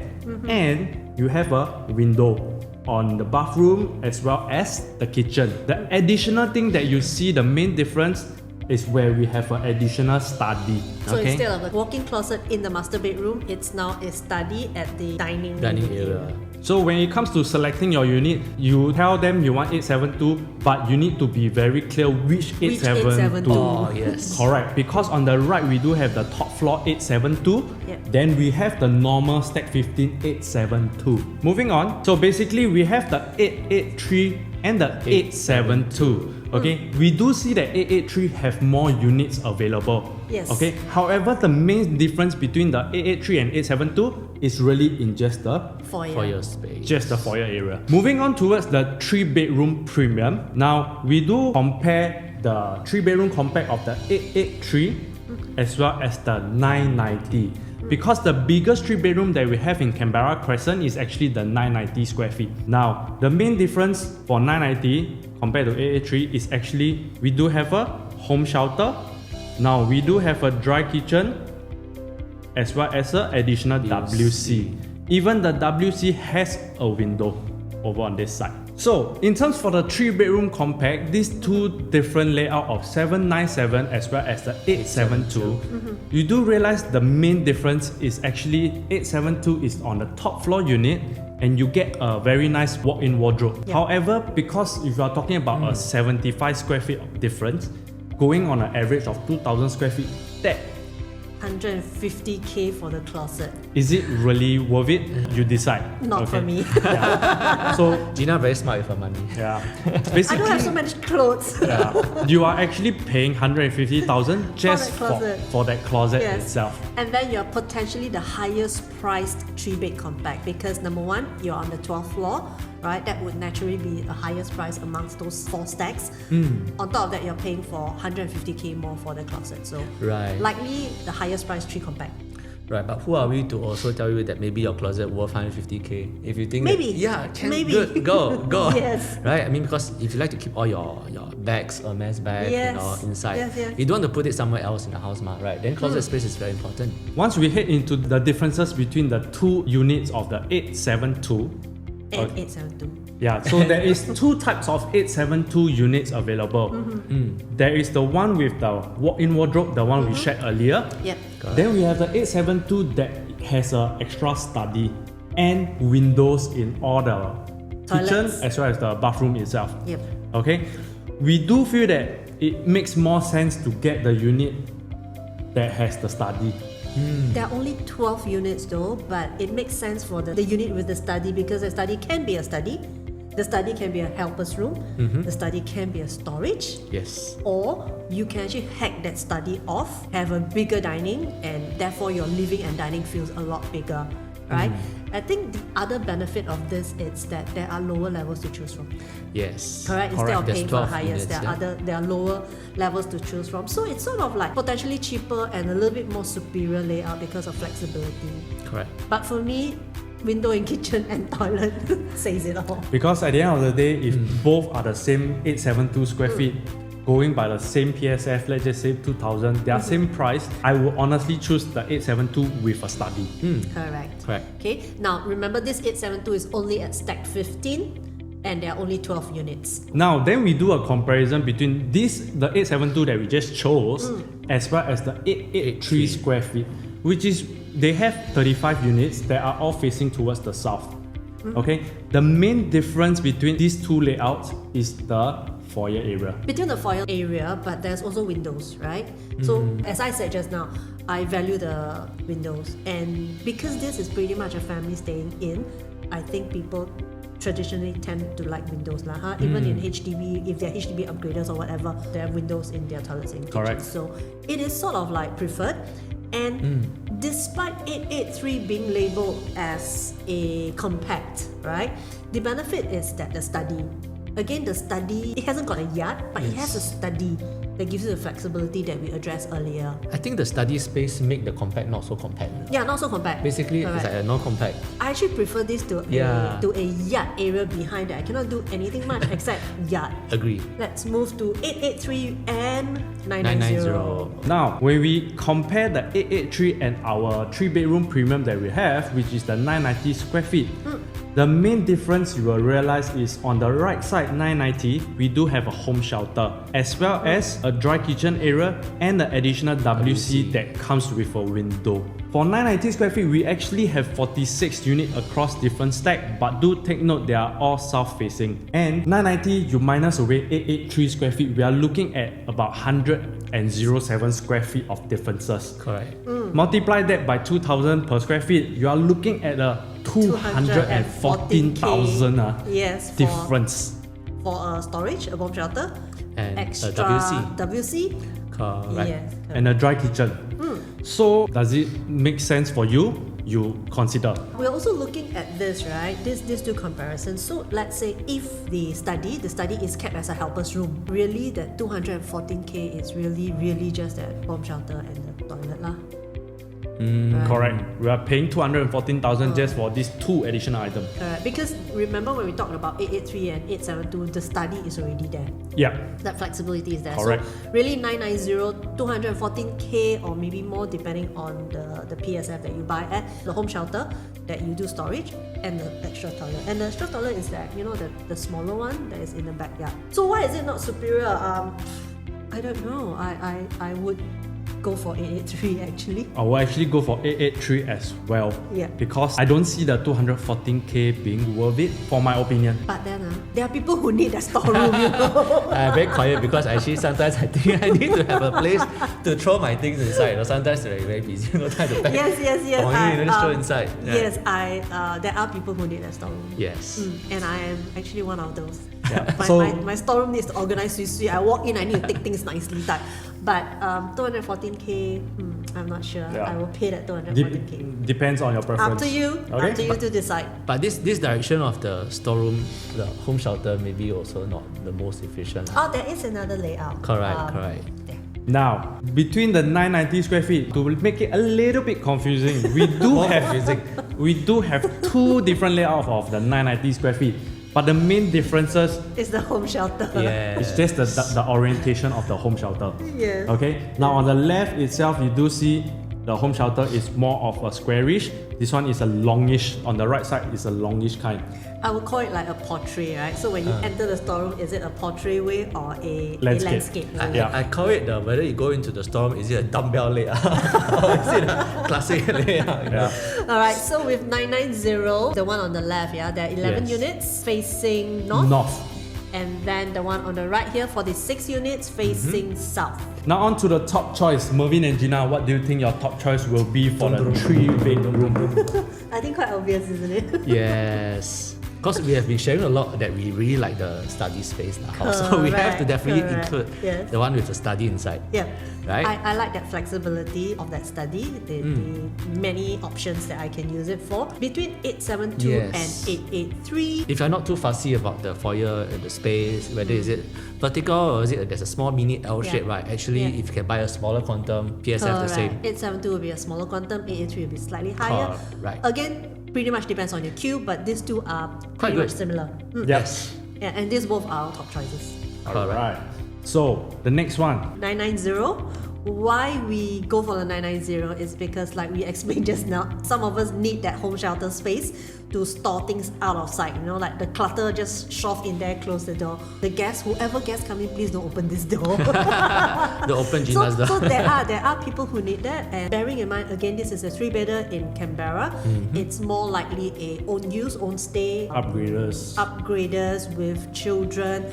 and you have a window on the bathroom as well as the kitchen. The additional thing that you see, the main difference is where we have an additional study. So Okay, instead of a walk-in closet in the master bedroom, it's now a study at the dining area. so when it comes to selecting your unit, you tell them you want 872, but you need to be very clear which 872. Oh yes. Correct, because on the right we do have the top floor 872, Yep. then we have the normal stack 15 872. Moving on, so basically we have the 883 and the 872. Okay, we do see that 883 have more units available. Yes. Okay, however, the main difference between the 883 and 872 is really in just the foyer. For your space. just the foyer area. Moving on towards the 3-bedroom premium. Now we do compare the 3-bedroom compact of the 883 as well as the 990. Because the biggest 3-bedroom that we have in Canberra Crescent is actually the 990 square feet. Now, the main difference for 990 compared to 883 is actually we do have a home shelter. Now, we do have a dry kitchen as well as an additional WC. Even the WC has a window over on this side. So, in terms for the 3-bedroom compact, these two different layout of 797 as well as the 872, you do realize the main difference is actually 872 is on the top floor unit and you get a very nice walk-in wardrobe. Yeah. However, because if you are talking about a 75 square feet of difference, going on an average of 2,000 square feet, that 150k for the closet. is it really worth it? You decide. Not for me. Yeah. So Gina very smart with her money. yeah, I basically, don't have so much clothes. yeah, you are actually paying 150,000 just that closet. for that closet Yes. itself. And then you're potentially the highest priced 3-bed compact because number one, you're on the 12th floor, right? That would naturally be the highest price amongst those 4 stacks. On top of that, you're paying for 150k more for the closet. So Right. likely the highest price 3 compact. Right, but who are we to also tell you that maybe your closet worth 150k? If you think Maybe. that, yeah, Maybe. good, go. Yes. Right? I mean, because if you like to keep all your bags, a mess bag, Yes. inside, Yes. you don't want to put it somewhere else in the house, right? Then closet space is very important. Once we head into the differences between the 2 units of the 872, And 872. yeah, so there is 2 types of 872 units available. There is the one with the walk-in wardrobe, the one we shared earlier. Yep. Then we have the 872 that has an extra study and windows in all the kitchen Toilets. as well as the bathroom itself. Yep. Okay, we do feel that it makes more sense to get the unit that has the study. There are only 12 units though, but it makes sense for the unit with the study because the study can be a study. The study can be a helper's room. The study can be a storage. Yes. Or you can actually hack that study off, have a bigger dining, and therefore your living and dining feels a lot bigger, right? I think the other benefit of this is that there are lower levels to choose from. Yes. Correct. Instead of There's paying for the 12 highest, units, there are lower levels to choose from. So it's sort of like potentially cheaper and a little bit more superior layout because of flexibility. Correct. But for me, window in kitchen and toilet says it all. Because at the end of the day, if both are the same 872 square feet, going by the same PSF, let's just say 2000, they are same price, I would honestly choose the 872 with a study. Correct. Correct. Okay. Now remember, this 872 is only at stack 15, and there are only 12 units. Now, then we do a comparison between the 872 that we just chose, as well as the 883 square feet, which is, they have 35 units that are all facing towards the south. Okay, the main difference between these 2 layouts is the foyer area. Between the foyer area, but there's also windows, right? So as I said just now, I value the windows, and because this is pretty much a family staying in, I think people traditionally tend to like windows lah. Even in HDB, if they're HDB upgraders or whatever, they have windows in their toilets and kitchens. Correct. So it is sort of like preferred. And despite 883 being labeled as a compact, right? The benefit is that the study. Again, the study, it hasn't got a yard, but it has a study that gives you the flexibility that we addressed earlier. I think the study space make the compact not so compact. Yeah, not so compact. Basically, Correct. it's like a non-compact. I actually prefer this to a yard area behind that. I cannot do anything much except yard. Agree. Let's move to 883 and 990. 990. Now, when we compare the 883 and our 3-bedroom premium that we have, which is the 990 square feet, the main difference you will realize is on the right side 990, we do have a home shelter, as well as a dry kitchen area and the additional WC that comes with a window. For 990 square feet, we actually have 46 units across different stacks, but do take note they are all south facing. And 990, you minus away 883 square feet, we are looking at about 107 square feet of differences. Correct. Multiply that by 2000 per square feet, you are looking at a 214,000 yes, difference. for a storage, a bomb shelter, And extra a WC. Correct. Yes, correct. And a dry kitchen. So does it make sense for you? You consider. We're also looking at this, right? These two comparisons. So let's say if the study is kept as a helper's room, really that 214k is really just that bomb shelter and the toilet lah. Correct. We are paying 214,000 just for these 2 additional items. Correct. Because remember when we talked about 883 and 872, the study is already there. Yeah. That flexibility is there. Correct. So really 990, 214k or maybe more depending on the PSF that you buy at, the home shelter that you do storage, and the extra toilet. And the extra toilet is that, the smaller one that is in the backyard. So why is it not superior? I don't know. I would go for 883 actually. I will actually go for 883 as well. Yeah. Because I don't see the 214k being worth it, for my opinion. But then there are people who need a storeroom, I'm very quiet because actually sometimes I think I need to have a place to throw my things inside. Sometimes they're very busy, no time to pack. Yes. Just throw inside. Yeah. Yes, there are people who need a storeroom. Yes. And I am actually one of those. Yeah. My storeroom needs to organize sweet. I walk in, I need to take things nicely. But 214k, I'm not sure. Yeah. I will pay that 240k. Depends on your preference. Up to you. Okay. Up to you to decide. But this direction of the storeroom, the home shelter, maybe also not the most efficient. Oh, there is another layout. Correct. There. Now, between the 990 square feet, to make it a little bit confusing, we do have two different layouts of the 990 square feet. But the main differences It's the home shelter. Yeah. is just the orientation of the home shelter. Yes. Okay. Now on the left itself, you do see the home shelter is more of a squarish. This one is a longish. On the right side is a longish kind. I would call it like a portrait, right? So when you enter the storeroom, is it a portrait way or a landscape way? Yeah. I call it whether you go into the storeroom, is it a dumbbell layout or is it a classic layout? You know? Alright, so with 990, the one on the left, there are 11 Yes. units facing north. North. And then the one on the right here, 46 units facing south. Now on to the top choice. Mervin and Gina, what do you think your top choice will be for the 3-bedroom? I think quite obvious, isn't it? Yes. Because we have been sharing a lot that we really like the study space now. So we have to definitely include the one with the study inside. Yeah. Right? I like that flexibility of that study, the many options that I can use it for. Between 872 Yes. and 883. If you're not too fussy about the foyer and the space, whether is it vertical or is it there's a small mini L shape, right? Actually, if you can buy a smaller quantum, PSF the same. 872 will be a smaller quantum, 883 will be slightly higher. Right. Again, pretty much depends on your queue, but these two are Quite pretty good. much similar. Yes. Yeah, and these both are our top choices. Alright. So the next one. 990. Why we go for the 990 is because, like we explained just now, some of us need that home shelter space to store things out of sight. You know, like the clutter, just shove in there, close the door. The guests, whoever guests come in, please don't open this door. The open Gina's door. So there are people who need that, and bearing in mind, again, this is a 3-bedder in Canberra. It's more likely a own use, own stay, upgraders with children.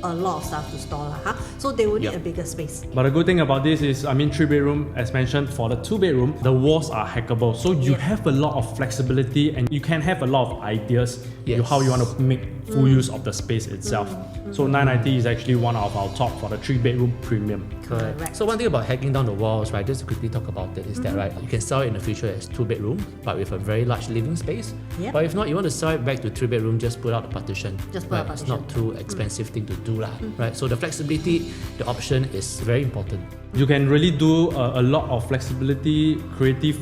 A lot of stuff to store, so they will need a bigger space. But the good thing about this is, 3-bedroom, as mentioned, for the 2-bedroom, the walls are hackable. So you have a lot of flexibility and you can have a lot of ideas how you want to make full use of the space itself. So 990 is actually one of our top for the 3-bedroom premium. Correct. So one thing about hacking down the walls, right, just to quickly talk about it, is that, right, you can sell it in the future as 2-bedroom, but with a very large living space. Yep. But if not, you want to sell it back to 3-bedroom, just put out the partition. Just put out It's partition. not too expensive thing to do, right? So the flexibility, the option is very important. You can really do a lot of flexibility, creative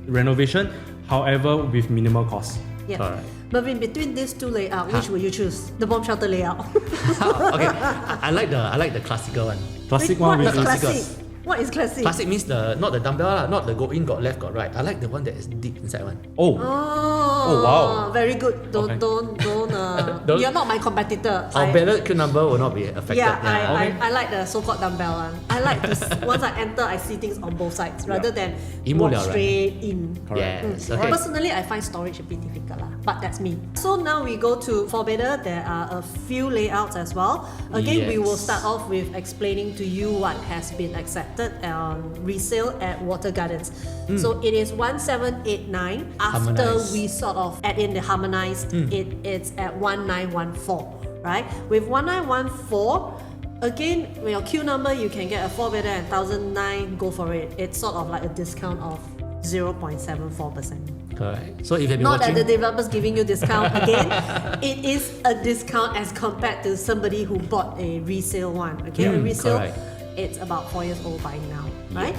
renovation, however, with minimal cost. Yeah. Alright. But in between these two layouts, which will you choose? The bomb shelter layout. Okay, I like the classical one. Classic What one is with classic? What is classic? Classic means not the dumbbell, not the go in, got left, got right. I like the one that is deep inside one. Oh, wow. Very good. Don't. Don't- You're not my competitor. Our ballot queue number will not be affected. Yeah, Okay. I like the so-called dumbbell one. I like to once I enter, I see things on both sides rather than Imo walk liao, right? straight in. Yes. Mm. Okay. Personally, I find storage a bit difficult, but that's me. So now we go to 4-bedder. There are a few layouts as well. Again, we will Yes. start off with explaining to you what has been accepted on resale at WaterGardens. So it is 1789. After Harmonised. we sort of add in the harmonized, it's at 1914. Right? With 1914. Again, with your queue number, you can get a 4-bedder and 1009. Go for it. It's sort of like a discount of 0.74%. Correct. So if you've been Not watching, that the developer's giving you discount again. It is a discount as compared to somebody who bought a resale one. Okay, a resale, correct. it's about 4 years old by now, right?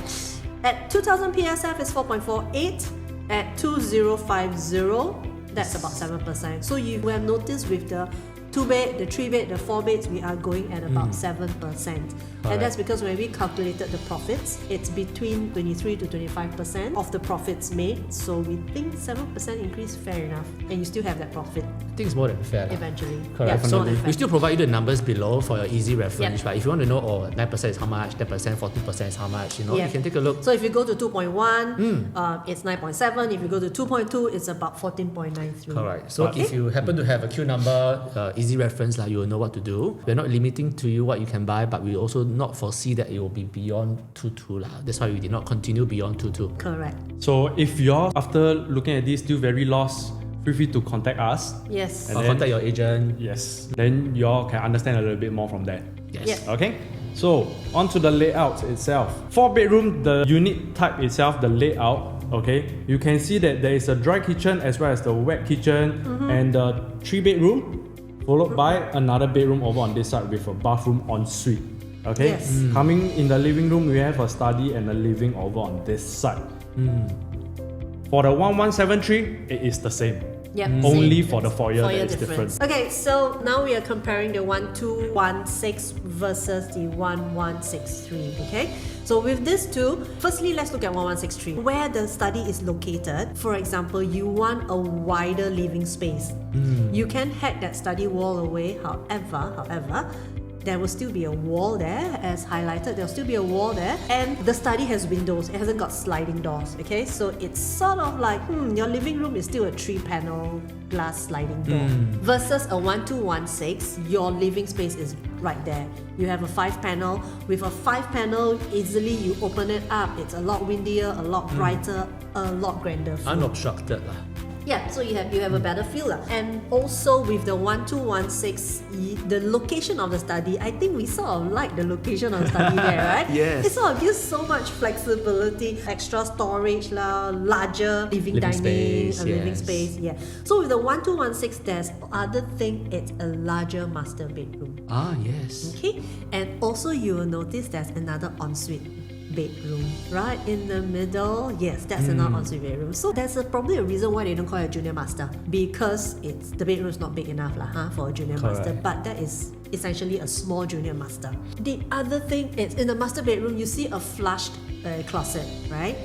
At 2000 PSF, it's 4.48. At 2050, that's about 7%. So you will have noticed with the 2-bed, the 3-bed, the 4-beds, we are going at about 7%. And that's because when we calculated the profits, it's between 23 to 25% of the profits made. So we think 7% increase, fair enough. And you still have that profit I think it's more than fair. eventually. Correct. Yeah, So more than we fair. still provide you the numbers below for your easy reference, Yeah. right? If you want to know, 9% is how much, 10%, 14% is how much, you Yeah. can take a look. So if you go to 2.1, it's 9.7. If you go to 2.2, it's about 14.93. Correct. So if you happen to have a queue number, easy reference, you will know what to do. We're not limiting to you what you can buy, but we also not foresee that it will be beyond 2.2. That's why we did not continue beyond 2.2. Correct. So if you're, after looking at this, still very lost, feel free to contact us. Yes. And Or then- contact your agent. Yes. Then y'all can understand a little bit more from there. Yes. Yeah. Okay? So, onto the layout itself. 4-bedroom, the unit type itself, the layout, okay, you can see that there is a dry kitchen as well as the wet kitchen and the 3-bedroom, followed by another bedroom over on this side with a bathroom ensuite. Okay, coming in the living room, we have a study and a living over on this side. For the 1173, it is the same. Yep, Only same. for the foyer that is difference. different. Okay, so now we are comparing the 1216 versus the 1163. Okay, so with these two, firstly, let's look at 1163. Where the study is located, for example, you want a wider living space. You can hack that study wall away. However, there will still be a wall there, as highlighted. There'll still be a wall there, and the study has windows. It hasn't got sliding doors. Okay, so it's sort of like your living room is still a 3-panel glass sliding door versus a 1216. Your living space is right there. You have a 5-panel. With a 5-panel, easily you open it up. It's a lot windier, a lot brighter, a lot grander. Unobstructed lah. Yeah, so you have a better feel. And also with the 1216, the location of the study, I think we sort of like the location of the study there, right? Yes. It sort of gives so much flexibility, extra storage, larger living dining, living space. Yeah. So with the 1216, there's other thing, it's a larger master bedroom. Ah, yes. Okay, and also you will notice there's another ensuite bedroom right in the middle. Yes, that's another ensuite bedroom. So there's probably a reason why they don't call it a junior master, because the bedroom is not big enough for a junior master, but that is essentially a small junior master. The other thing is, in the master bedroom you see a flushed closet, right?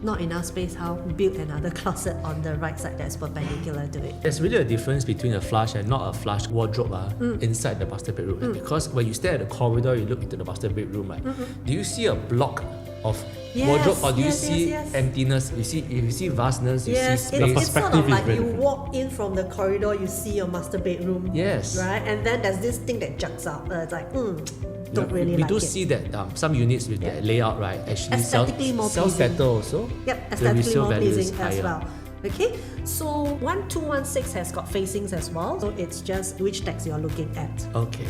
Not enough space, how build another closet on the right side that's perpendicular to it. There's really a difference between a flush and not a flush wardrobe inside the master bedroom. Because when you stare at the corridor, you look into the master bedroom, right? Do you see a block of wardrobe, or do you see emptiness? You see vastness, you see space. It's sort of like you walk in from the corridor, you see your master bedroom. Yes. Right? And then there's this thing that juts out. It's like, don't really we like do it. see that some units with that layout, right, actually Aesthetically more sells pleasing. better also. Yep, The aesthetically resale more value is pleasing as higher. well. Okay, so 1216 has got facings as well, so it's just which text you're looking at. Okay.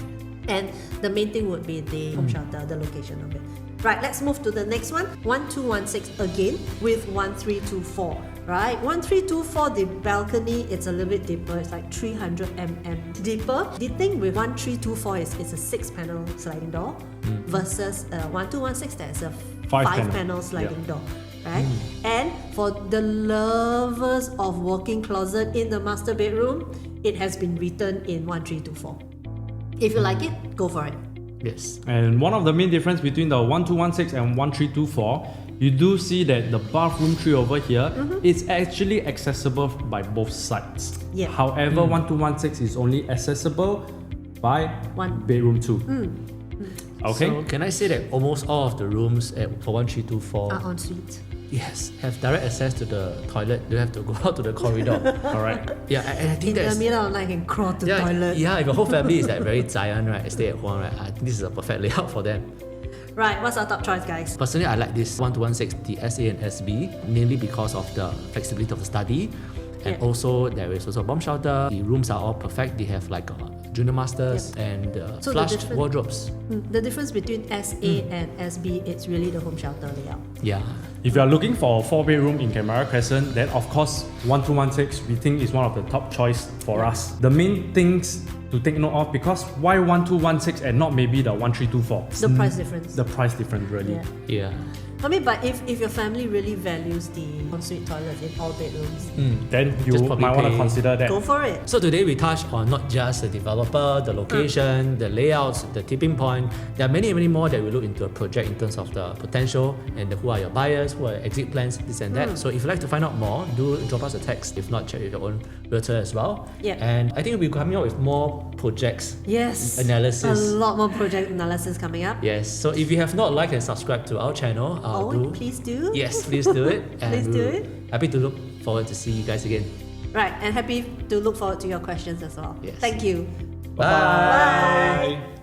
And the main thing would be the home shelter, the location of it. Right, let's move to the next one. 1216 again with 1324. Right, 1324, the balcony, it's a little bit deeper. It's like 300 mm deeper. The thing with 1324 is it's a 6-panel sliding door versus 1216 that's a 5-panel sliding door. Right, and for the lovers of walk-in closet in the master bedroom, it has been written in 1324. If you like it, go for it. Yes. And one of the main difference between the 1216 and 1324, you do see that the bathroom tree over here is actually accessible by both sides. Yeah. However, 1216 is only accessible by bedroom 2. Okay. So can I say that almost all of the rooms for 1324 Are ensuite. yes, have direct access to the toilet. You have to go out to the corridor. Correct. Yeah, and I think In that's the middle of the night, you can crawl to the toilet. Yeah, if your whole family is like very giant, right, stay at home, right, I think this is a perfect layout for them. Right, what's our top choice, guys? Personally, I like this 1216, the SA and SB, mainly because of the flexibility of the study. And also, there is also a bomb shelter. The rooms are all perfect. They have like junior masters and So flushed wardrobes. The difference between SA and SB, it's really the home shelter layout. Yeah. If you are looking for a 4-bedroom in Canberra Crescent, then of course 1216 we think is one of the top choice for us. The main things to take note of, because why 1216 and not maybe the 1324? The price difference. The price difference really. Yeah. I mean, but if your family really values the ensuite toilets in all bedrooms, Then you Just probably might want to pay- consider that. go for it. So today we touched on not just the developer, the location, the layouts, the tipping point. There are many, many more that we look into a project in terms of the potential and who are your buyers, who are your exit plans, this and that. So if you'd like to find out more, do drop us a text. If not, check with your own realtor as well. Yeah. And I think we'll be coming up with more projects. Yes. Analysis. A lot more project analysis coming up. Yes. So if you have not liked and subscribed to our channel, Please do. Yes, please do it. And Please do we're it. Happy to look forward to see you guys again. Right, and happy to look forward to your questions as well. Yes. Thank you. Bye. Bye.